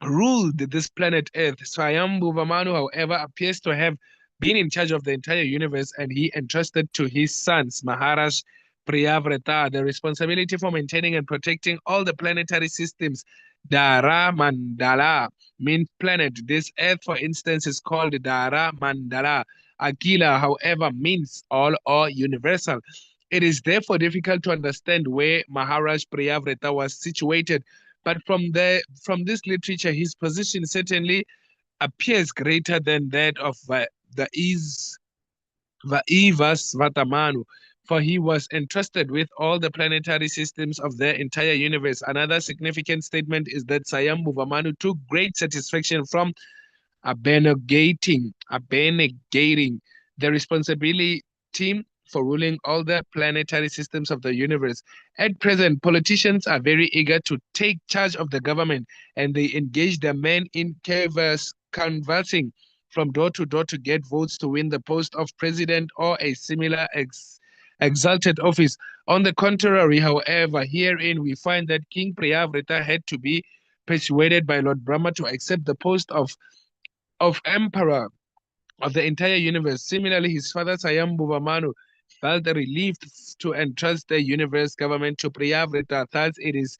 ruled this planet Earth. Swayambhuva Manu, however, appears to have been in charge of the entire universe, and he entrusted to his sons Maharaj Priyavrata the responsibility for maintaining and protecting all the planetary systems. Dara Mandala means planet. This Earth, for instance, is called Dara Mandala. Akila, however, means all or universal. It is therefore difficult to understand where Maharaj Priyavrata was situated, but from this literature, his position certainly appears greater than that of Vaivasvata Manu, for he was entrusted with all the planetary systems of the entire universe. Another significant statement is that Swayambhuva Manu took great satisfaction from abnegating the responsibility for ruling all the planetary systems of the universe. At present, politicians are very eager to take charge of the government, and they engage their men in canvassing from door to door to get votes to win the post of president or a similar exalted office. On the contrary, however, herein we find that King Priyavrata had to be persuaded by Lord Brahma to accept the post of emperor of the entire universe. Similarly, his father Swayambhuva Manu felt relieved to entrust the universe government to Priyavrata. Thus, it is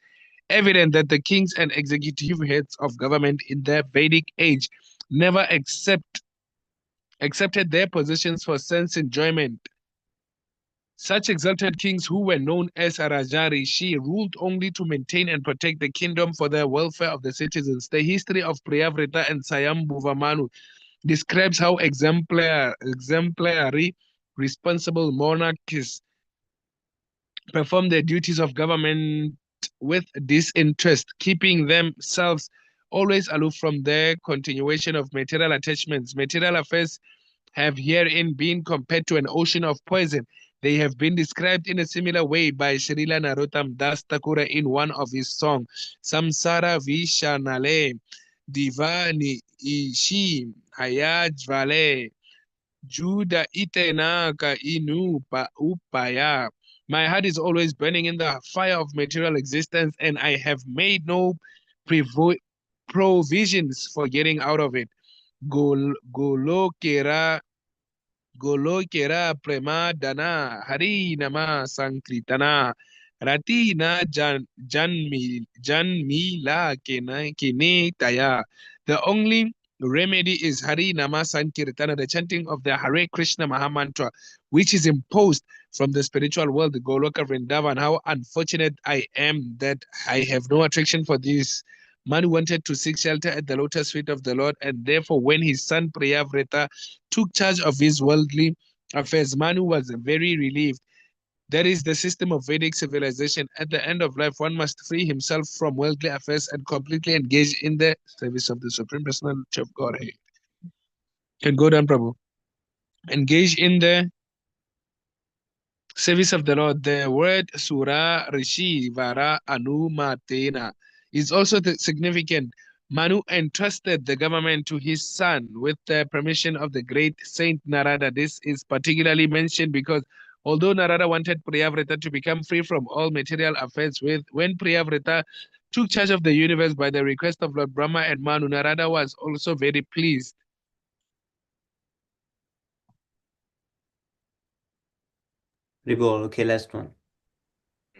evident that the kings and executive heads of government in the Vedic age never accepted their positions for sense enjoyment. Such exalted kings, who were known as Raja Rishi, ruled only to maintain and protect the kingdom for the welfare of the citizens. The history of Priyavrata and Swayambhuva Manu describes how exemplary, responsible monarchs perform their duties of government with disinterest, keeping themselves always aloof from their continuation of material attachments. Material affairs have herein been compared to an ocean of poison. They have been described in a similar way by Srila Narottam Das Thakura in one of his songs, Samsara Vishanale, Divani Ishi Hayajvale, Juda Itenaka Inu Pa Upaya. My heart is always burning in the fire of material existence, and I have made no provisions for getting out of it. Golokera Premadana Hari Nama Sankritana Ratina Janmila Kene Taya. The only remedy is Hari Nama Sankirtana, the chanting of the Hare Krishna Mahamantra, which is imposed from the spiritual world, the Goloka Vrindavan. How unfortunate I am that I have no attraction for this. Manu wanted to seek shelter at the lotus feet of the Lord, and therefore, when his son Priyavrata took charge of his worldly affairs, Manu was very relieved. That is the system of Vedic civilization. At the end of life, one must free himself from worldly affairs and completely engage in the service of the Supreme Personality of Godhead. Can go down, Prabhu. Engage in the service of the Lord. The word Sura Rishi Vara Anumatena is also significant. Manu entrusted the government to his son with the permission of the great Saint Narada. This is particularly mentioned because although Narada wanted Priyavrata to become free from all material affairs, when Priyavrata took charge of the universe by the request of Lord Brahma and Manu, Narada was also very pleased. Prabhu, okay, last one.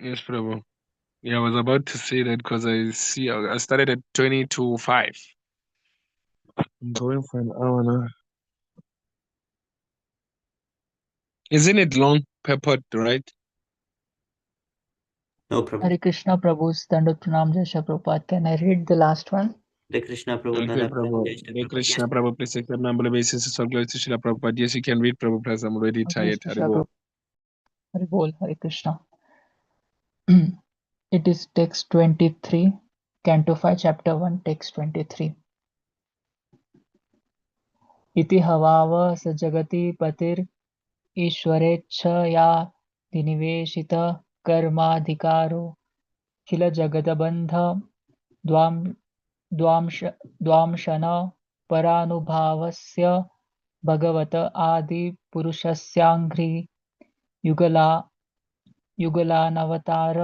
Yes, Prabhu. Yeah, I was about to say that because I started at 20 to 5. I'm going for an hour now. Isn't it long purport, right? No, Prabhu. Hare Krishna Prabhu's Dandavat Pranam Jai Shri Prabhupada. Can I read the last one? Hare Krishna, Prabhu. Okay, Dhanavad Prabhu. Jai Shri Hare Prabhupada. Krishna, Prabhu. Please accept my humble obeisance. All glory to Srila Prabhupada. Yes, you can read, Prabhu, because I'm already Okay, tired. Shri Hare Bol. Prabhupada. Hare Bol, Hare Krishna. It is text 23, Canto 5, chapter 1, text 23. इति हवाव स जगति पतिर ईश्वरेच्छया विनिवेशित कर्माधिकारो किल जगदबन्ध द्वांशन परानुभावस्य भगवत आदिपुरुषस्याङ्घ्रि युगलानवतार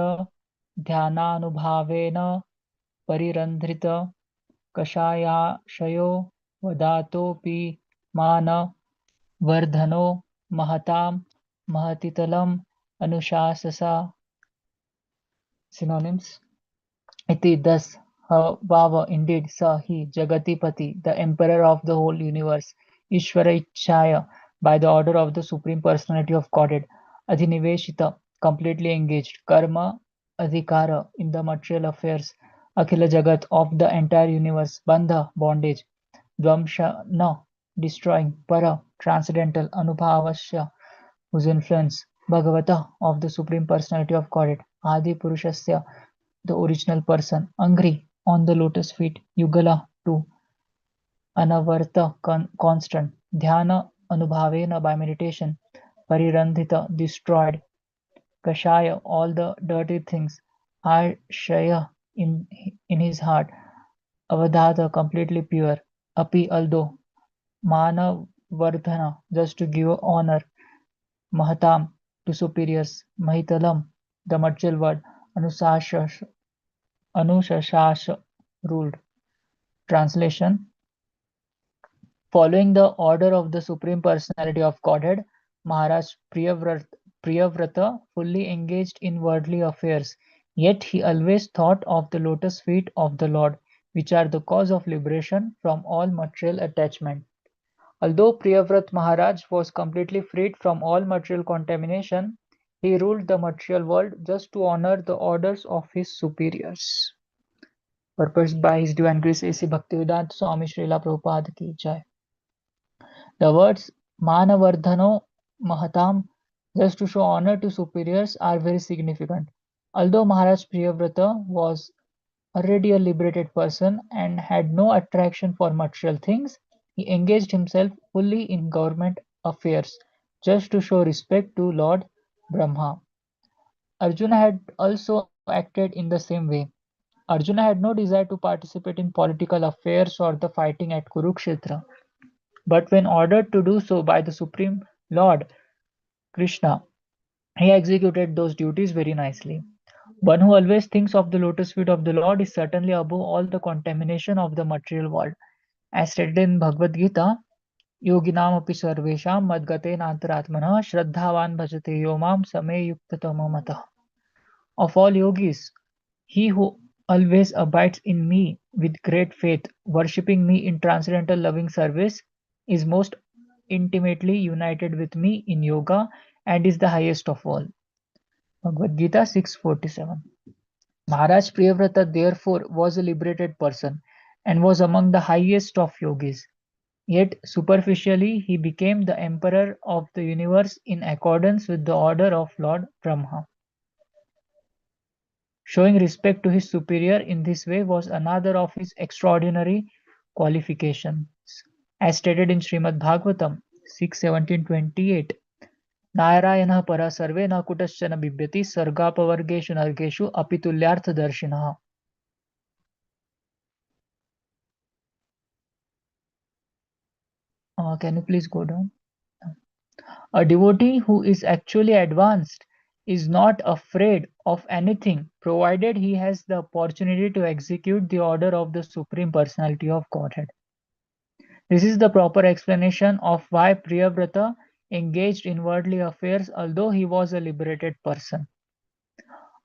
ध्यानानुभावेन परिरन्ध्रित कषायाशयो वदातोऽपि मान वर्धनो महतां महतितलम् अनुशाससा. Synonyms. Iti, thus, Bhava, indeed, Sa, he, Jagatipati, the emperor of the whole universe, Ishvara Ichchaya, by the order of the Supreme Personality of Godhead, Adhiniveshita, completely engaged, Karma, Adhikara, in the material affairs, Akhila Jagat, of the entire universe, Bandha, bondage, Dvamshana, destroying, Para, transcendental, Anubhavasya, whose influence, Bhagavata, of the Supreme Personality of Godhead, Adi Purushasya, the original person, Angri, on the lotus feet, Yugala, to Anavarta, constant, Dhyana, Anubhavena, by meditation, Parirandhita, destroyed, Kashaya, all the dirty things, Ashaya, in his heart, Avadhata, completely pure, Api, although, Manavardhana, just to give honor, Mahatam, to superiors, Mahitalam, the material world, Anushashasha, ruled. Translation. Following the order of the Supreme Personality of Godhead, Maharaj Priyavrata fully engaged in worldly affairs, yet he always thought of the lotus feet of the Lord, which are the cause of liberation from all material attachment. Although Priyavrat Maharaj was completely freed from all material contamination, he ruled the material world just to honor the orders of his superiors. Purposed by His Divine Grace A.C. Bhaktivedanta Swami Srila Prabhupada ki jai. The words Manavardhano Mahatam, just to show honor to superiors, are very significant. Although Maharaj Priyavrata was already a liberated person and had no attraction for material things, he engaged himself fully in government affairs, just to show respect to Lord Brahma. Arjuna had also acted in the same way. Arjuna had no desire to participate in political affairs or the fighting at Kurukshetra. But when ordered to do so by the Supreme Lord Krishna, he executed those duties very nicely. One who always thinks of the lotus feet of the Lord is certainly above all the contamination of the material world. As stated in Bhagavad Gita, Yoginam api sarvesham madgate nantaratmana shraddhavan bhajate yomam same yuktatama matah. Of all yogis, he who always abides in me with great faith, worshipping me in transcendental loving service, is most intimately united with me in yoga and is the highest of all. Bhagavad Gita 6:47. Maharaj Priyavrata therefore was a liberated person and was among the highest of yogis. Yet superficially he became the emperor of the universe in accordance with the order of Lord Brahma. Showing respect to his superior in this way was another of his extraordinary qualifications. As stated in Śrīmad-Bhāgavatam 6:17-28, Narayanah para sarve na kutaschana bibyati sargapavargeshu nargeshu apitulyarthadarshinaha. Can you please go down? A devotee who is actually advanced is not afraid of anything provided he has the opportunity to execute the order of the Supreme Personality of Godhead. This is the proper explanation of why Priyavrata engaged in worldly affairs although he was a liberated person.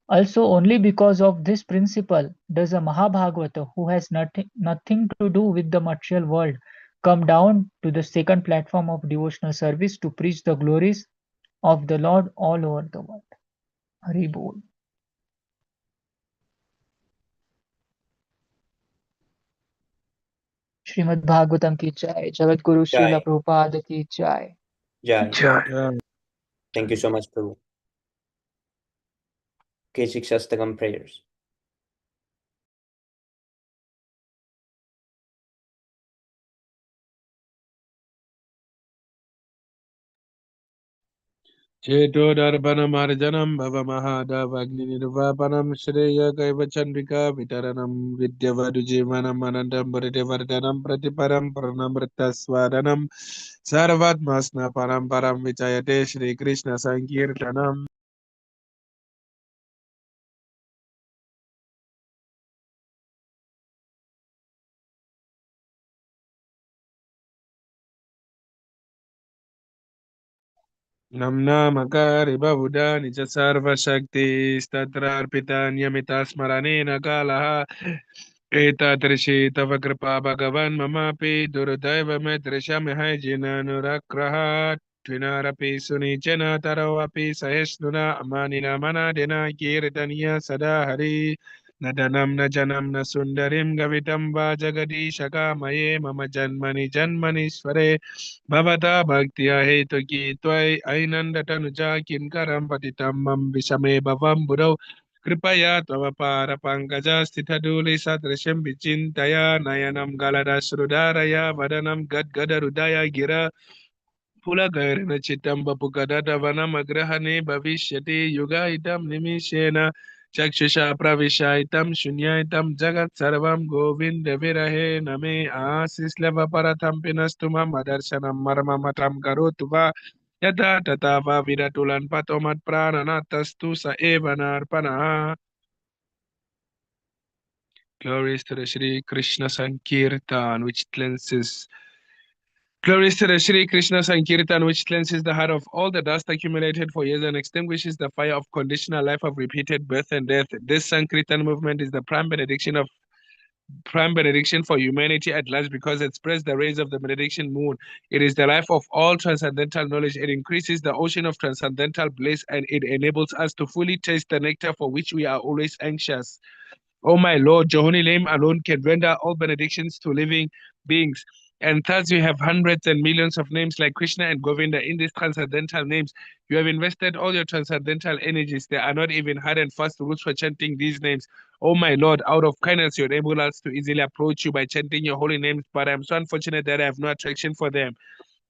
Also, only because of this principle does a Mahabhagavata who has nothing to do with the material world come down to the second platform of devotional service to preach the glories of the Lord all over the world. Hari Bol. Śrīmad-Bhāgavatam ki jai, Jagat Guru Srila Jai. Prabhupada ki jai. Jai. Yeah. Thank you so much, Prabhu. Kesik Shastakam prayers. Cheto darpanam arjanam bhava mahadavagni nirvapanam shreya kaiva chandrika vitaranam vidyavadujivanam anandam bharitevardhanam pratiparam pranamritaswadanam sarvatmasna param param vichayate Shri Krishna Sankirtanam. Namnamakari Bahudani cha Sarva Shakti Statrarpitanyamita Smaranena Kalaha Etatrishi Tava Kripa Bhagavan Mamapi Durudaiva Metrisham Hajina Nurakraha Twinarapi Sunichena Tarawapi Sahesnuna Amanina Manadena Kirtaniya Sadahari Nadanam Najanam Nasundarim Gavitam Jagadishaka Maye Mama Janmani Janmanishware Bhavata Bhaktiya Hetuki Twai Ainandatanuja Kinkaram Patitam Mam Vishame Bhavam Budau Kripaya Tava Para Pankaja Stithaduli Satrasham Vichintaya Nayanam Galada Srudaraya Vadanam Gadgadarudaya Gira Pulagairana Chitam Bapukadata Vanam Agrahane Bhavishyati Yuga Itam Nimishena Chakshusha Pravishaitam Shunyaitam Jagat Sarvam Govinda Virahe Name Asislava Paratam Pinastuma Madarshanam Marmamatam Karotuva Yata Tatava Viratulan Patomat Prananatastu Sa Evanarpana. Glories to the Shri Krishna Sankirtan, which cleanses. Glories to the Shri Krishna Sankirtan, which cleanses the heart of all the dust accumulated for years and extinguishes the fire of conditional life of repeated birth and death. This Sankirtan movement is the prime benediction for humanity at large because it spreads the rays of the benediction moon. It is the life of all transcendental knowledge. It increases the ocean of transcendental bliss and it enables us to fully taste the nectar for which we are always anxious. O my Lord, your holy name alone can render all benedictions to living beings. And thus you have hundreds and millions of names like Krishna and Govinda in these transcendental names. You have invested all your transcendental energies. There are not even hard and fast rules for chanting these names. Oh my Lord, out of kindness, you enable us to easily approach you by chanting your holy names, but I am so unfortunate that I have no attraction for them.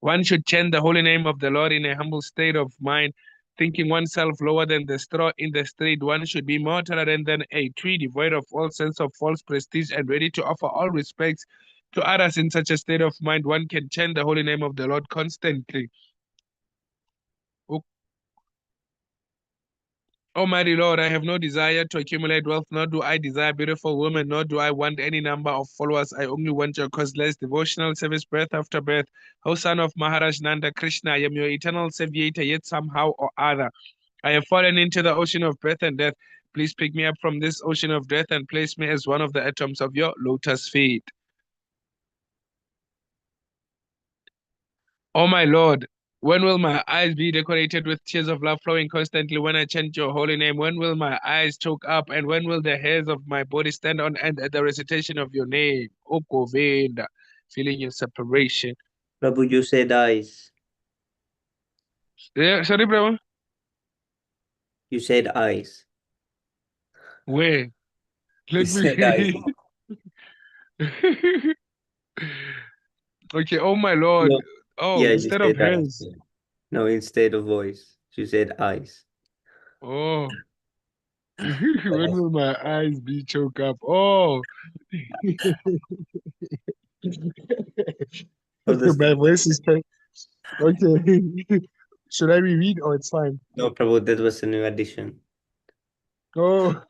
One should chant the holy name of the Lord in a humble state of mind, thinking oneself lower than the straw in the street. One should be more tolerant than a tree, devoid of all sense of false prestige and ready to offer all respects to others. In such a state of mind, one can chant the holy name of the Lord constantly. Almighty Lord, I have no desire to accumulate wealth, nor do I desire beautiful women, nor do I want any number of followers. I only want your causeless devotional service breath after breath. O son of Maharaj Nanda Krishna, I am your eternal savior, yet somehow or other I have fallen into the ocean of birth and death. Please pick me up from this ocean of death and place me as one of the atoms of your lotus feet. O my Lord, When will my eyes be decorated with tears of love flowing constantly when I chant your holy name? When will my eyes choke up? And when will the hairs of my body stand on end at the recitation of your name? O Govinda, feeling your separation. Prabhu, you said eyes. Yeah, sorry, Brahma. You said eyes. Where? You Let said eyes. me. Okay, oh my Lord. No. Oh, Yeah, you instead of said eyes. hairs. No, instead of voice. You said eyes. Oh. When will my eyes be choked up? Oh. Oh, that's My voice is okay. Should I reread or it's fine? No, Prabhu, that was a new addition. Oh.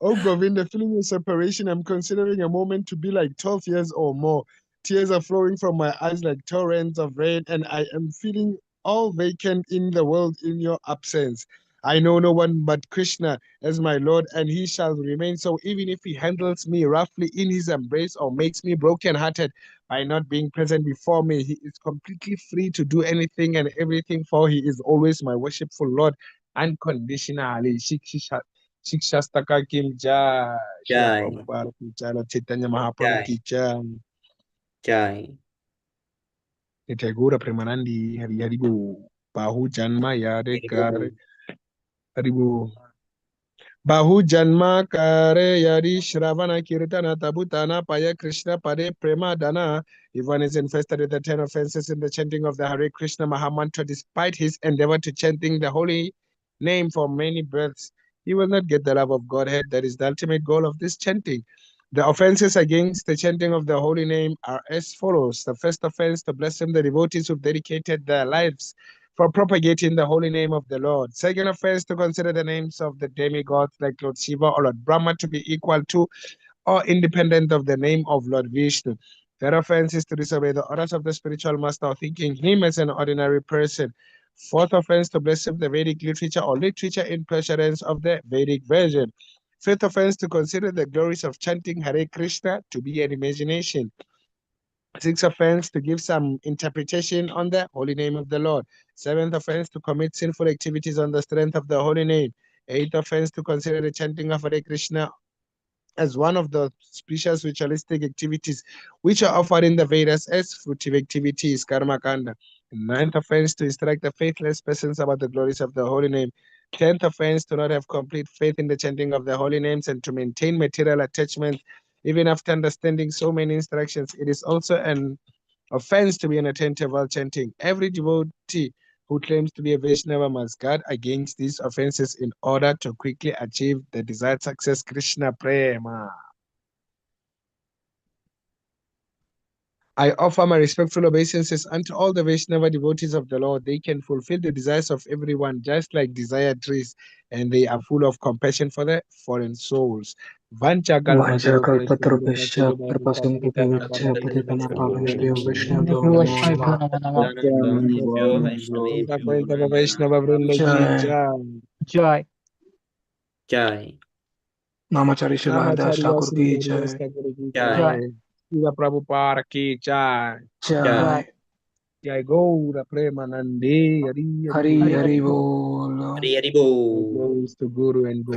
Oh, Govinda, feeling the separation, I'm considering a moment to be like 12 years or more. Tears are flowing from my eyes like torrents of rain, and I am feeling all vacant in the world in your absence. I know no one but Krishna as my Lord, and he shall remain so even if he handles me roughly in his embrace or makes me broken-hearted by not being present before me. He is completely free to do anything and everything, for he is always my worshipful Lord unconditionally. Shikshastaka Kim Jai, Srila Jai. Prabhupada Ki Jai, Lord Chaitanya Mahaprabhu Jai. Ki Jai, Jai. Nitya Gaura Premanandi, Hari Haribo, Bahu Janma Yade Kare, Haribo. Bahu Janma Kare Yari Shravana Kirtana Tabutana Paya Krishna Pade Prema Dana. If one is infested with the 10 offenses in the chanting of the Hare Krishna Mahamantra, despite his endeavor to chanting the holy name for many breaths, he will not get the love of Godhead. That is the ultimate goal of this chanting. The offenses against the chanting of the holy name are as follows. The first offense, to blaspheme the devotees who've dedicated their lives for propagating the holy name of the Lord. Second offense, to consider the names of the demigods like Lord Shiva or Lord Brahma to be equal to or independent of the name of Lord Vishnu. Third offense is to disobey the orders of the spiritual master, thinking him as an ordinary person. Fourth offense, to blaspheme the Vedic literature or literature in precedence of the Vedic version. Fifth offense, to consider the glories of chanting Hare Krishna to be an imagination. Sixth offense, to give some interpretation on the holy name of the Lord. Seventh offense, to commit sinful activities on the strength of the holy name. Eighth offense, to consider the chanting of Hare Krishna as one of the special ritualistic activities which are offered in the Vedas as fruitive activities, karma kanda. Ninth offense, to instruct the faithless persons about the glories of the holy name. 10th offense, to not have complete faith in the chanting of the holy names and to maintain material attachment even after understanding so many instructions. It is also an offense to be inattentive while chanting. Every devotee who claims to be a Vaishnava must guard against these offenses in order to quickly achieve the desired success. Krishna Prema. I offer my respectful obeisances unto all the Vaishnava devotees of the Lord. They can fulfill the desires of everyone just like desired trees, and they are full of compassion for the fallen souls. Vancha वाञ्छाकल्पतरुभ्यश्च कृपासिन्धुभ्यश्च पतितानां पावनेभ्यो वैष्णवेभ्यो नमो नमः नमः। Vaishnava Vrinda Ki जय Jai. Jai. Jai. नामाचार्य Shri Haridas Namacharya Thakur की Sri जय Haridas Thakur Ki Jai. Jai. Srila Prabhupada Ki Jai. जय Jai Gaura Premanande. Hari Hari Hari Hari. Hari Hari. बोल Hari Hari Bol. Glories to Guru and Guru.